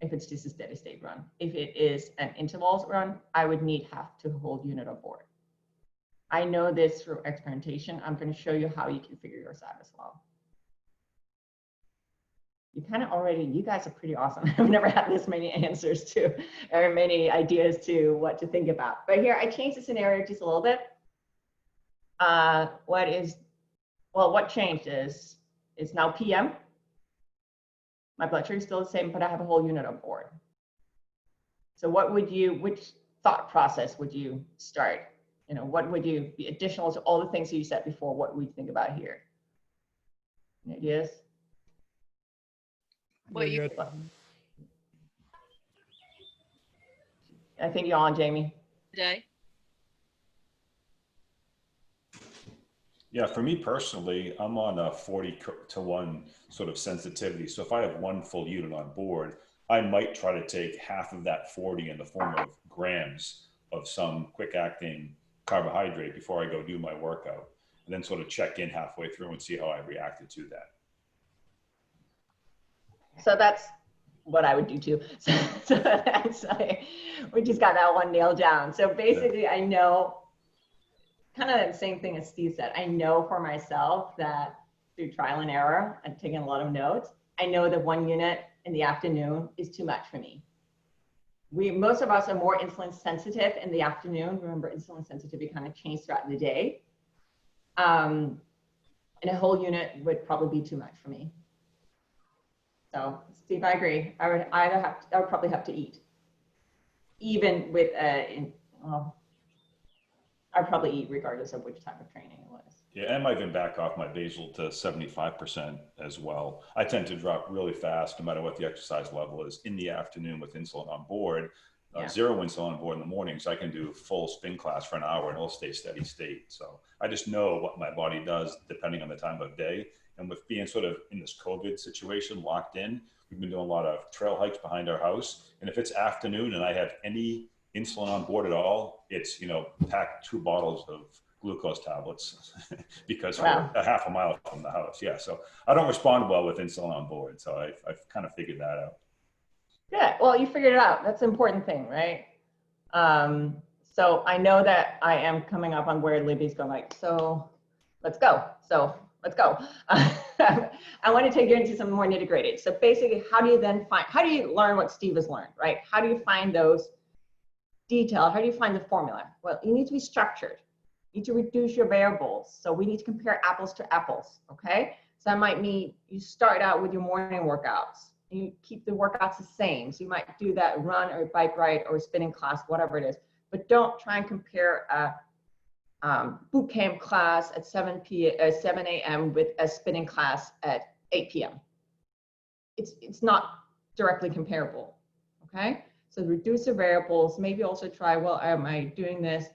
If it's just a steady state run. If it is an intervals run, I would need half to whole unit on board. I know this through experimentation. I'm going to show you how you can figure yours out as well. You kind of already, you guys are pretty awesome. I've never had this many answers to, or many ideas to what to think about. But here, I changed the scenario just a little bit. What changed is it's now PM. My blood sugar is still the same, but I have a whole unit on board. So which thought process would you start? You know, what would you be additional to all the things that you said before? What would you think about here? Any ideas? Very good. I think you're on, Jamie. Day. Yeah, for me personally, I'm on a 40-to-1 sort of sensitivity. So if I have one full unit on board, I might try to take half of that 40 in the form of grams of some quick acting carbohydrate before I go do my workout, and then sort of check in halfway through and see how I reacted to that. So that's what I would do too. So that's we just got that one nailed down. So basically, I know kind of the same thing as Steve said. I know for myself that through trial and error and taking a lot of notes, I know that 1 unit in the afternoon is too much for me. Most of us are more insulin sensitive in the afternoon. Remember, insulin sensitivity kind of changes throughout the day. And a whole unit would probably be too much for me. So Steve, I agree. I would probably have to eat. Even with I'd probably eat regardless of which type of training it was. Yeah, and I might even back off my basal to 75% as well. I tend to drop really fast no matter what the exercise level is in the afternoon with insulin on board. Zero insulin on board in the morning, so I can do full spin class for an hour and it'll stay steady state. So I just know what my body does depending on the time of day. And with being sort of in this COVID situation locked in, we've been doing a lot of trail hikes behind our house. And if it's afternoon and I have any insulin on board at all, it's, pack 2 bottles of glucose tablets because we're a half a mile from the house. Yeah. So I don't respond well with insulin on board. So I've kind of figured that out. Good. Well, you figured it out. That's the important thing, right? So I know that I am coming up on where Libby's going like, so let's go. So let's go. I want to take you into some more nitty gritty. So basically, how do you learn what Steve has learned, right? How do you find those details? How do you find the formula? Well, you need to be structured. You need to reduce your variables. So we need to compare apples to apples, okay? So that might mean you start out with your morning workouts. You keep the workouts the same. So you might do that run or bike ride or spinning class, whatever it is. But don't try and compare a boot camp class at 7 a.m. with a spinning class at 8 p.m. It's not directly comparable, okay? So reduce the variables, maybe also try, well, am I doing this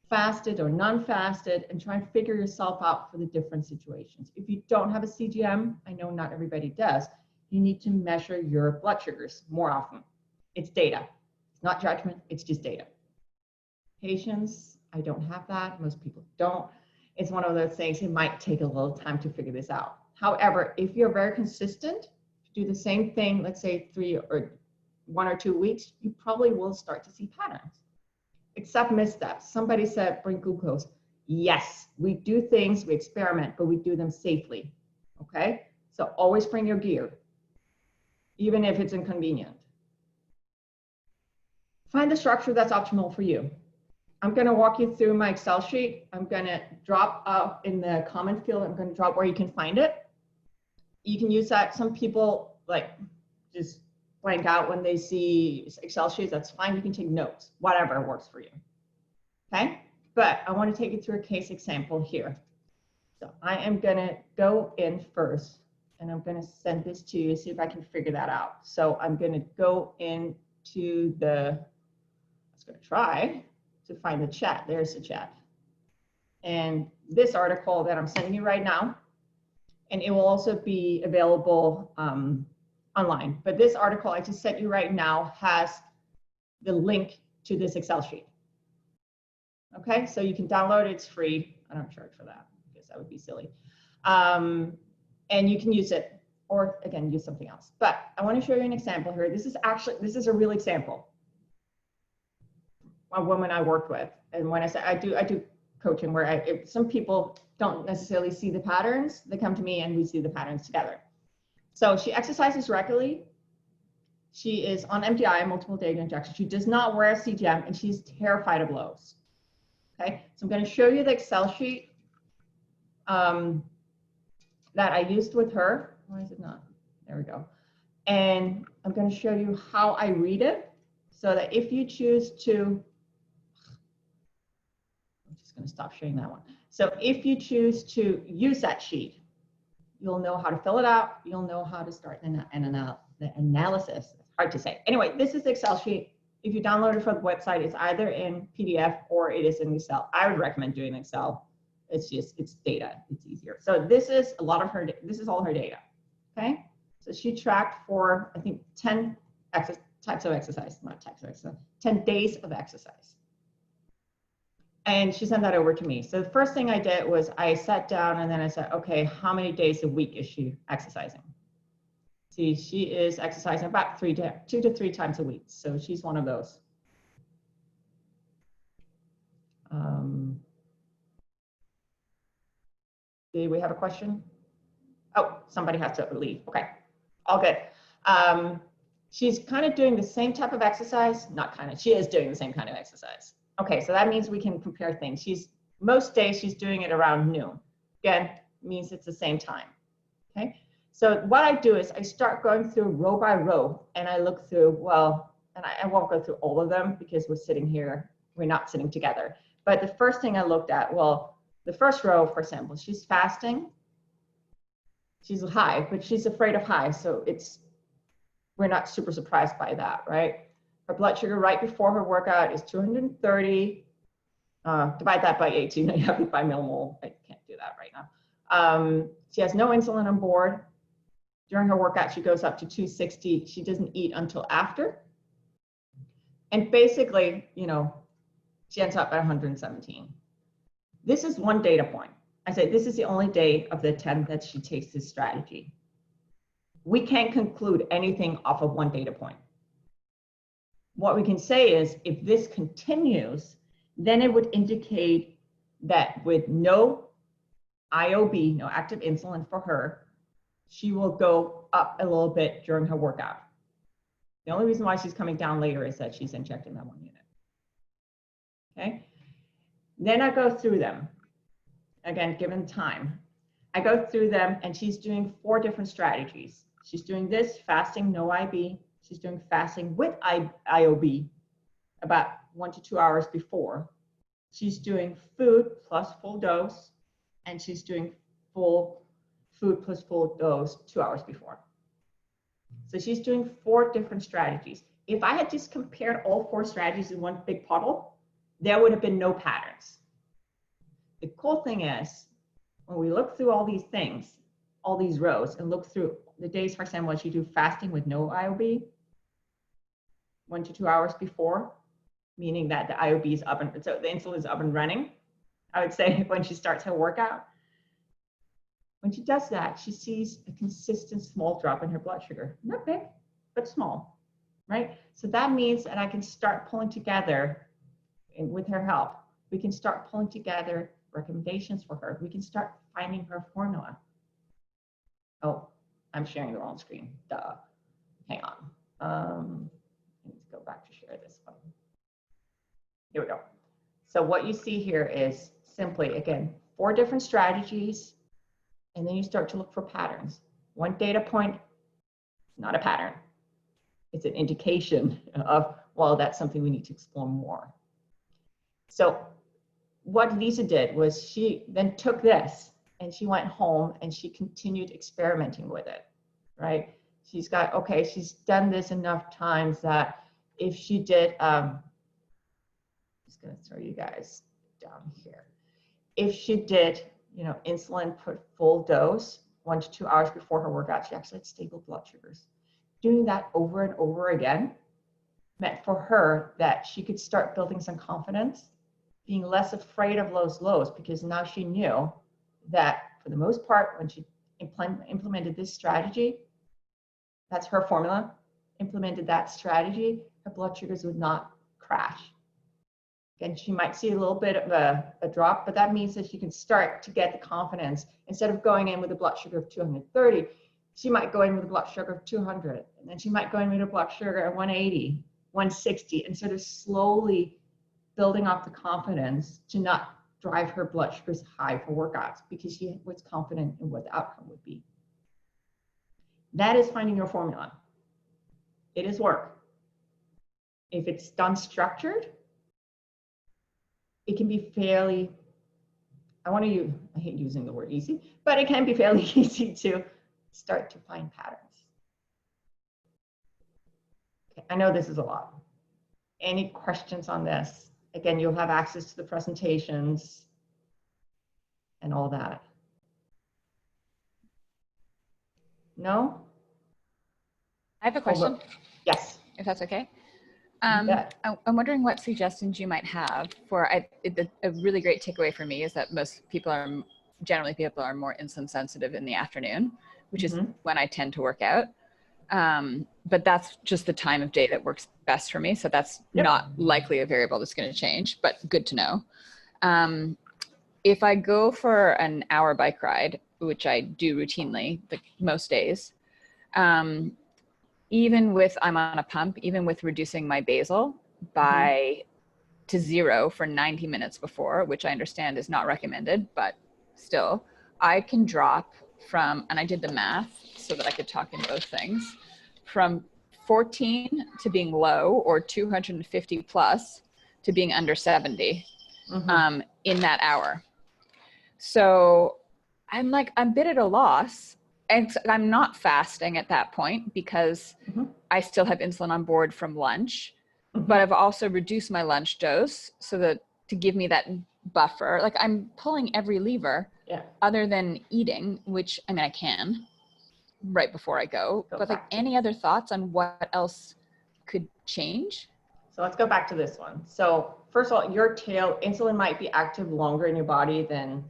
fasted or non-fasted, and try and figure yourself out for the different situations. If you don't have a CGM, I know not everybody does, you need to measure your blood sugars more often. It's data. It's not judgment, it's just data. Patience, I don't have that. Most people don't. It's one of those things, it might take a little time to figure this out. However, if you're very consistent, do the same thing, let's say 1 or 2 weeks, you probably will start to see patterns. Except missteps. Somebody said, bring glucose. Yes, we do things, we experiment, but we do them safely. Okay? So always bring your gear, even if it's inconvenient. Find the structure that's optimal for you. I'm going to walk you through my Excel sheet. I'm going to drop out in the comment field. I'm going to drop where you can find it. You can use that. Some people like just blank out when they see Excel sheets. That's fine. You can take notes, whatever works for you. Okay. But I want to take you through a case example here. So I am going to go in first and I'm going to send this to you, see if I can figure that out. So I'm going to go into the, I was going to try to find the chat. There's the chat. And this article that I'm sending you right now, and it will also be available online. But this article I just sent you right now has the link to this Excel sheet. Okay, so you can download it, it's free. I don't charge for that because that would be silly. And you can use it, or again, use something else. But I want to show you an example here. This is a real example. A woman I worked with, and when I say I do coaching where some people don't necessarily see the patterns, they come to me and we see the patterns together. So she exercises regularly. She is on MDI, multiple daily injections. She does not wear a CGM and she's terrified of lows. Okay, so I'm going to show you the Excel sheet that I used with her. Why is it not? There we go. And I'm going to show you how I read it so that if you choose to, I'm just going to stop sharing that one. So if you choose to use that sheet, you'll know how to fill it out. You'll know how to start the analysis. It's hard to say. Anyway, this is the Excel sheet. If you download it from the website, it's either in PDF or it is in Excel. I would recommend doing Excel. It's data. It's easier. So this is a lot of her. This is all her data. Okay. So she tracked for, I think, 10 types of exercise, not types of exercise, 10 days of exercise. And she sent that over to me. So the first thing I did was I sat down and then I said, okay, how many days a week is she exercising? See, she is exercising about 2 to 3 times a week. So she's one of those. Do we have a question? Oh, somebody has to leave. Okay, all good. She's kind of doing the same type of exercise. Not kind of, she is doing the same kind of exercise. Okay, so that means we can compare things. Most days she's doing it around noon. Again, means it's the same time. Okay, so what I do is I start going through row by row and I look through, well, and I won't go through all of them because we're sitting here, we're not sitting together. But the first thing I looked at, well, the first row, for example, she's fasting. She's high, but she's afraid of high. So we're not super surprised by that, right? Her blood sugar right before her workout is 230. Divide that by 18, I have it by millimole. I can't do that right now. She has no insulin on board. During her workout, she goes up to 260. She doesn't eat until after. And basically, she ends up at 117. This is one data point. I say this is the only day of the 10 that she takes this strategy. We can't conclude anything off of one data point. What we can say is if this continues, then it would indicate that with no IOB, no active insulin for her, she will go up a little bit during her workout. The only reason why she's coming down later is that she's injecting that 1 unit. Okay. Then I go through them. Again, given time, I go through them and she's doing 4 different strategies. She's doing this, fasting, no IB. She's doing fasting with IOB about 1 to 2 hours before. She's doing food plus full dose, and she's doing full food plus full dose 2 hours before. So she's doing 4 different strategies. If I had just compared all 4 strategies in one big puddle, there would have been no patterns. The cool thing is, when we look through all these things, all these rows, and look through the days, for example, when you do fasting with no IOB, 1 to 2 hours before, meaning that the IOB is up and so the insulin is up and running, I would say when she starts her workout, when she does that, she sees a consistent small drop in her blood sugar. Not big, but small, right? So that means that I can start pulling together, and with her help, we can start pulling together recommendations for her. We can start finding her formula. Oh, I'm sharing the wrong screen. Duh. Hang on. Let's go back to share this one. Here we go. So what you see here is simply, again, 4 different strategies, and then you start to look for patterns. One data point, not a pattern. It's an indication of, well, that's something we need to explore more. So what Lisa did was she then took this and she went home and she continued experimenting with it, right? She's got, okay, she's done this enough times that if she did, I'm just gonna throw you guys down here. If she did, you know, insulin put full dose 1 to 2 hours before her workout, she actually had stable blood sugars. Doing that over and over again meant for her that she could start building some confidence, being less afraid of those lows, because now she knew that for the most part, when she implemented this strategy, that's her formula, implemented that strategy, her blood sugars would not crash. Again, she might see a little bit of a drop, but that means that she can start to get the confidence. Instead of going in with a blood sugar of 230, she might go in with a blood sugar of 200, and then she might go in with a blood sugar of 180, 160, and sort of slowly building up the confidence to not drive her blood sugars high for workouts, because she was confident in what the outcome would be. That is finding your formula. It is work. If it's done structured, it can be fairly, I hate using the word easy, but it can be fairly easy to start to find patterns. Okay, I know this is a lot. Any questions on this? Again, you'll have access to the presentations and all that. No? I have a question, Yes. if that's okay. bet. I'm wondering what suggestions you might have for, a really great takeaway for me is that generally people are more insulin sensitive in the afternoon, which is when I tend to work out. But that's just the time of day that works best for me. So that's not likely a variable that's going to change, but good to know. If I go for an hour bike ride, which I do routinely, like most days, even with, I'm on a pump, even with reducing my basal to 0 for 90 minutes before, which I understand is not recommended, but still, I can drop from, and I did the math so that I could talk in both things, from 14 to being low or 250 plus to being under 70 in that hour. So I'm like, I'm a bit at a loss. And I'm not fasting at that point because I still have insulin on board from lunch, but I've also reduced my lunch dose so that to give me that buffer. Like I'm pulling every lever other than eating, which I mean, I can right before I go, but like any other thoughts on what else could change? So let's go back to this one. So first of all, your tail insulin might be active longer in your body than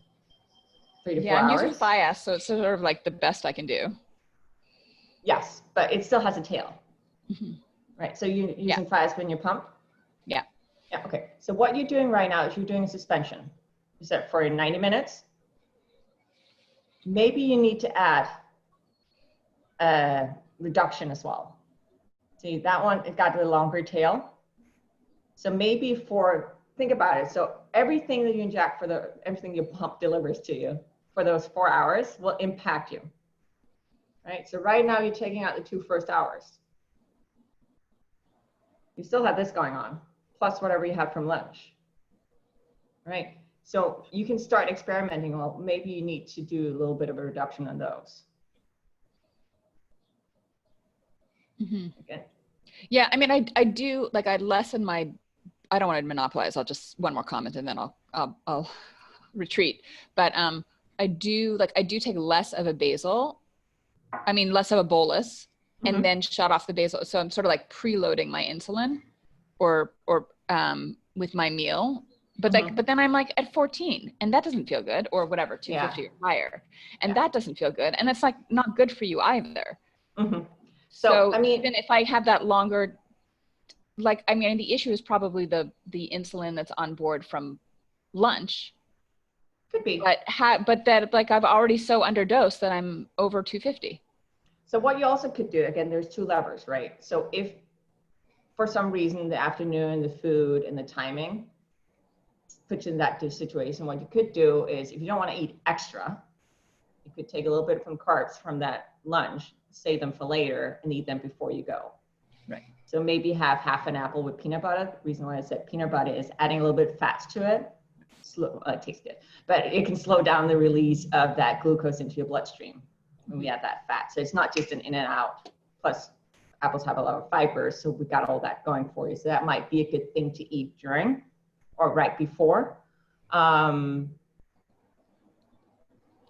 3 to 4 hours. I'm using Fias, so it's sort of like the best I can do. Yes, but it still has a tail. Right, so you're using Fias when you pump? Yeah, okay. So what you're doing right now is you're doing a suspension. You said for 90 minutes. Maybe you need to add a reduction as well. See, that one, it got a longer tail. So maybe think about it. So everything that you inject everything your pump delivers to you for those 4 hours will impact you, right? So right now you're taking out the 2 first hours. You still have this going on, plus whatever you have from lunch, right? So you can start experimenting. Well, maybe you need to do a little bit of a reduction on those. Okay. Yeah, I mean, I do, like, I lessen my, I don't want to monopolize. I'll just, one more comment and then I'll retreat. But I do take less of a basal, I mean, less of a bolus, and then shut off the basal. So I'm sort of like preloading my insulin or with my meal. But but then I'm like at 14 and that doesn't feel good, or whatever, 250 or higher. And that doesn't feel good. And it's like not good for you either. So I mean, even if I have that longer, like, I mean, the issue is probably the insulin that's on board from lunch. Could be. But that, like, I've already so underdosed that I'm over 250. So what you also could do, again, there's 2 levers, right? So if for some reason the afternoon, the food and the timing puts you in that situation, what you could do is, if you don't want to eat extra, you could take a little bit from carbs from that lunch, save them for later, and eat them before you go. Right. So maybe have half an apple with peanut butter. The reason why I said peanut butter is adding a little bit of fats to it. It tastes good, but it can slow down the release of that glucose into your bloodstream when we add that fat. So it's not just an in and out. Plus, apples have a lot of fiber, so we got all that going for you. So that might be a good thing to eat during or right before.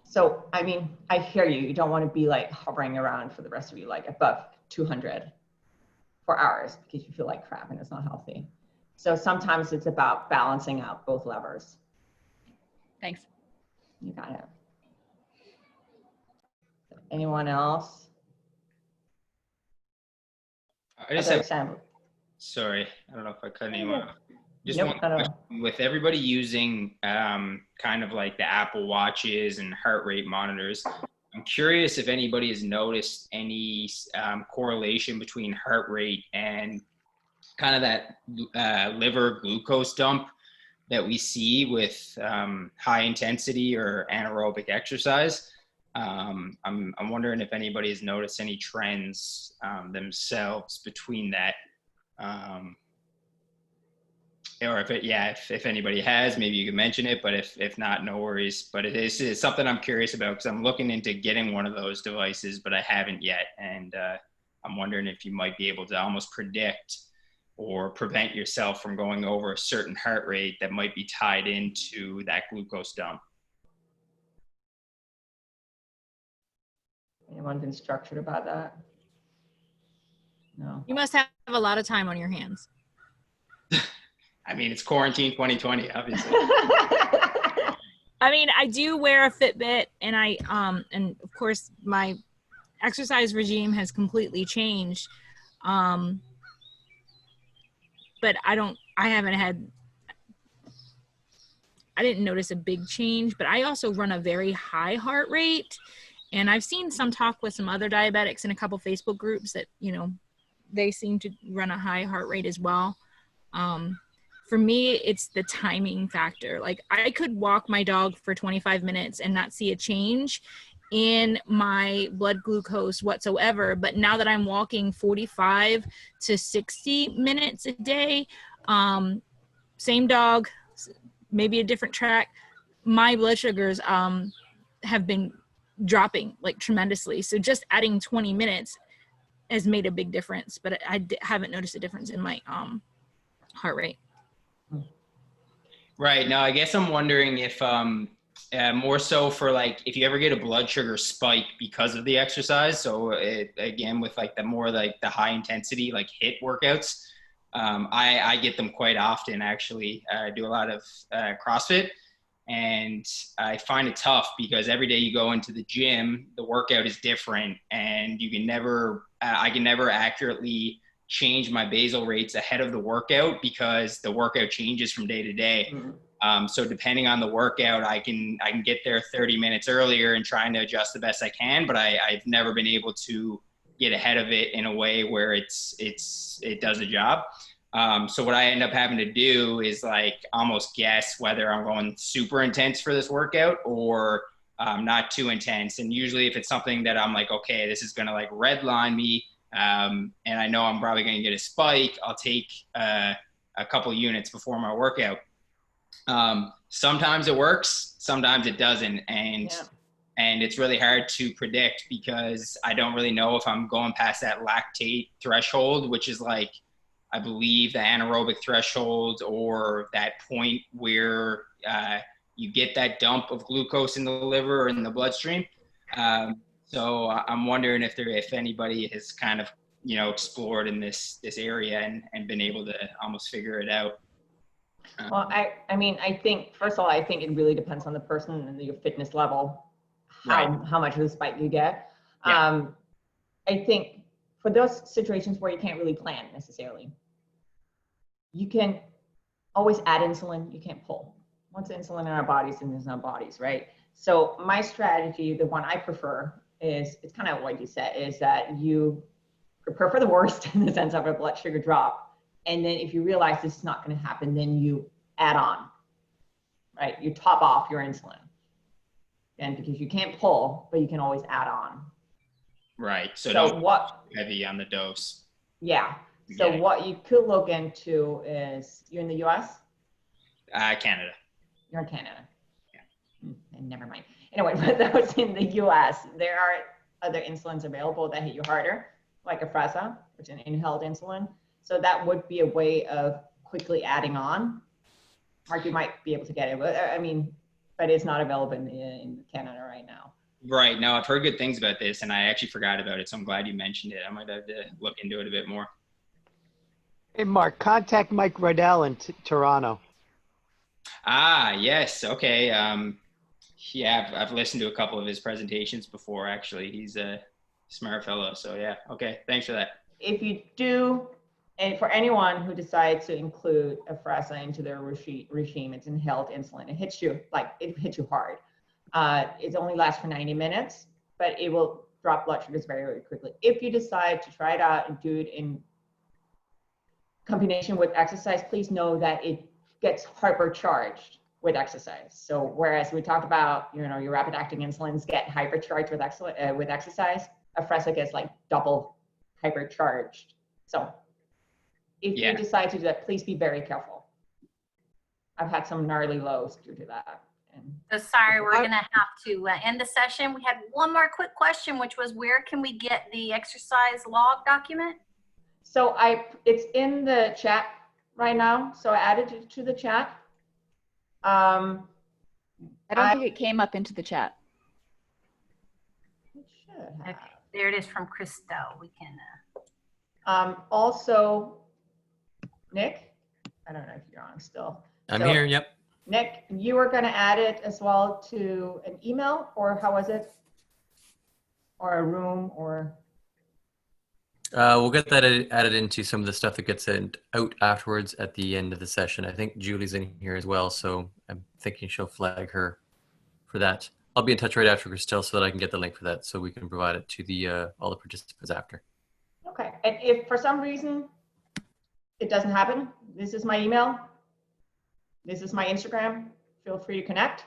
So, I mean, I hear you. You don't want to be like hovering around for the rest of your life above 200 for hours because you feel like crap and it's not healthy. So sometimes it's about balancing out both levers. Thanks. You got it. Anyone else? I just have, sorry, I don't know if I cut anyone off. Just one question. With everybody using kind of like the Apple Watches and heart rate monitors, I'm curious if anybody has noticed any correlation between heart rate and kind of that liver glucose dump that we see with high intensity or anaerobic exercise. I'm wondering if anybody has noticed any trends themselves between that. Or if anybody has, maybe you can mention it, but if not, no worries. But it's something I'm curious about because I'm looking into getting one of those devices, but I haven't yet. And I'm wondering if you might be able to almost predict or prevent yourself from going over a certain heart rate that might be tied into that glucose dump. Anyone been structured about that? No. You must have a lot of time on your hands. I mean, it's quarantine 2020, obviously. I mean, I do wear a Fitbit, and and of course my exercise regime has completely changed. But I didn't notice a big change, but I also run a very high heart rate. And I've seen some talk with some other diabetics in a couple Facebook groups that, they seem to run a high heart rate as well. For me, it's the timing factor. Like, I could walk my dog for 25 minutes and not see a change in my blood glucose whatsoever. But now that I'm walking 45 to 60 minutes a day, same dog, maybe a different track, my blood sugars have been dropping like tremendously. So just adding 20 minutes has made a big difference, but I haven't noticed a difference in my heart rate. Right. Now, I guess I'm wondering if more so for like, if you ever get a blood sugar spike because of the exercise. So again, with like the high intensity, like HIIT workouts, I get them quite often, actually. I do a lot of CrossFit, and I find it tough because every day you go into the gym, the workout is different, and you can never, I can never accurately change my basal rates ahead of the workout because the workout changes from day to day. So depending on the workout, I can get there 30 minutes earlier and trying to adjust the best I can, but I've never been able to get ahead of it in a way where it does the job. So what I end up having to do is like almost guess whether I'm going super intense for this workout or not too intense. And usually if it's something that I'm like, okay, this is going to like redline me, and I know I'm probably going to get a spike, I'll take a couple units before my workout. Sometimes it works, sometimes it doesn't. And And it's really hard to predict because I don't really know if I'm going past that lactate threshold, which is like, I believe the anaerobic threshold, or that point where you get that dump of glucose in the liver or in the bloodstream. So I'm wondering if anybody has kind of, explored in this area and been able to almost figure it out. Well, I mean, I think, first of all, I think it really depends on the person and your fitness level, how much of the spike you get. Yeah. I think for those situations where you can't really plan necessarily, you can always add insulin, you can't pull. Once insulin in our bodies, and there's no bodies, right? So my strategy, the one I prefer, is, it's kind of what you said, is that you prepare for the worst in the sense of a blood sugar drop. And then if you realize this is not going to happen, then you add on, right? You top off your insulin. And because you can't pull, but you can always add on. Right. So So what, heavy on the dose. yeah. So what you could look into is, you're in the US? Canada. You're in Canada. Yeah. And never mind. Anyway, but those in the US, there are other insulins available that hit you harder, like ercise, which is an inhaled insulin. So that would be a way of quickly adding on. Mark, you might be able to get it, but I mean, but it's not available in Canada right now. Right. No, I've heard good things about this, and I actually forgot about it, so I'm glad you mentioned it. I might have to look into it a bit more. Hey, Mark, contact Mike Riddell in Toronto. Ah, yes. Okay. Yeah, I've listened to a couple of his presentations before, actually. He's a smart fellow. So yeah. Okay. Thanks for that. If you do, and for anyone who decides to include ercise into their regime, it's inhaled insulin. It hits you hard. It only lasts for 90 minutes, but it will drop blood sugars very, very quickly. If you decide to try it out and do it in combination with exercise, please know that it gets hypercharged with exercise. So whereas we talked about, your rapid acting insulins get hypercharged with exercise, ercise gets like double hypercharged. So if you decide to do that, please be very careful. I've had some gnarly lows due to that. So sorry, we're going to have to end the session. We had one more quick question, which was, where can we get the exercise log document? So it's in the chat right now. So I added it to the chat. I don't think it came up into the chat. It should have. Okay, there it is from Christel. We can. Also, Nick, I don't know if you're on still. I'm here, yep. Nick, you were going to add it as well to an email, or how was it? Or a room, or? We'll get that added into some of the stuff that gets sent out afterwards at the end of the session. I think Julie's in here as well, so I'm thinking she'll flag her for that. I'll be in touch right after Christel so that I can get the link for that, so we can provide it to the all the participants after. Okay, and if for some reason it doesn't happen, this is my email. This is my Instagram. Feel free to connect.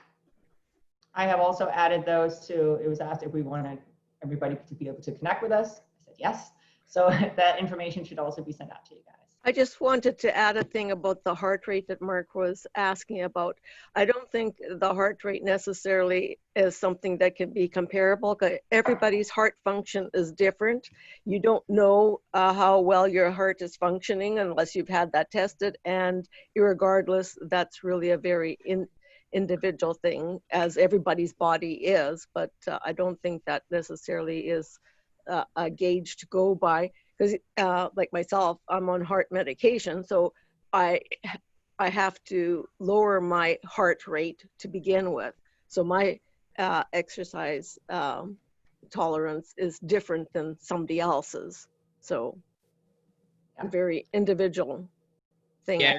I have also added those to, it was asked if we wanted everybody to be able to connect with us. I said yes. So that information should also be sent out to you guys. I just wanted to add a thing about the heart rate that Mark was asking about. I don't think the heart rate necessarily is something that can be comparable, because everybody's heart function is different. You don't know how well your heart is functioning unless you've had that tested, and irregardless, that's really a very individual thing, as everybody's body is, but I don't think that necessarily is a gauge to go by. Because like myself, I'm on heart medication, so I have to lower my heart rate to begin with. So my exercise tolerance is different than somebody else's. So a very individual thing. Yeah,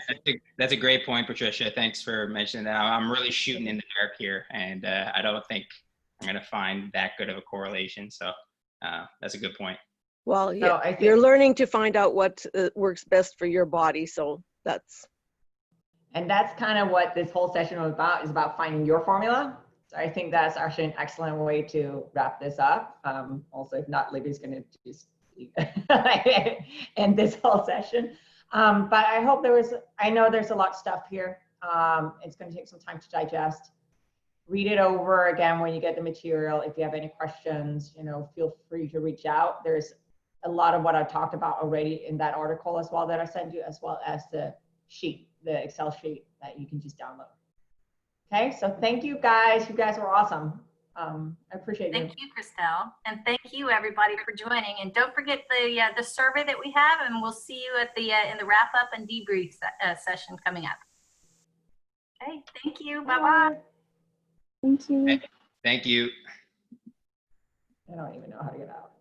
that's a great point, Patricia. Thanks for mentioning that. I'm really shooting in the dark here, and I don't think I'm going to find that good of a correlation. So that's a good point. Well, yeah, you're learning to find out what works best for your body. So that's. And that's kind of what this whole session was about, is about finding your formula. So I think that's actually an excellent way to wrap this up. Also, if not, Libby's going to just end this whole session. But I hope I know there's a lot of stuff here. It's going to take some time to digest. read it over again when you get the material. If you have any questions, you know, feel free to reach out. There's a lot of what I've talked about already in that article as well that I sent you, as well as the sheet, the Excel sheet that you can just download. Okay, so thank you guys. You guys were awesome. I appreciate you. Thank you, Christel, and thank you everybody for joining. And don't forget the survey that we have, and we'll see you at the in the wrap up and debrief session coming up. Okay, thank you. Bye bye. Thank you. Thank you. I don't even know how to get out.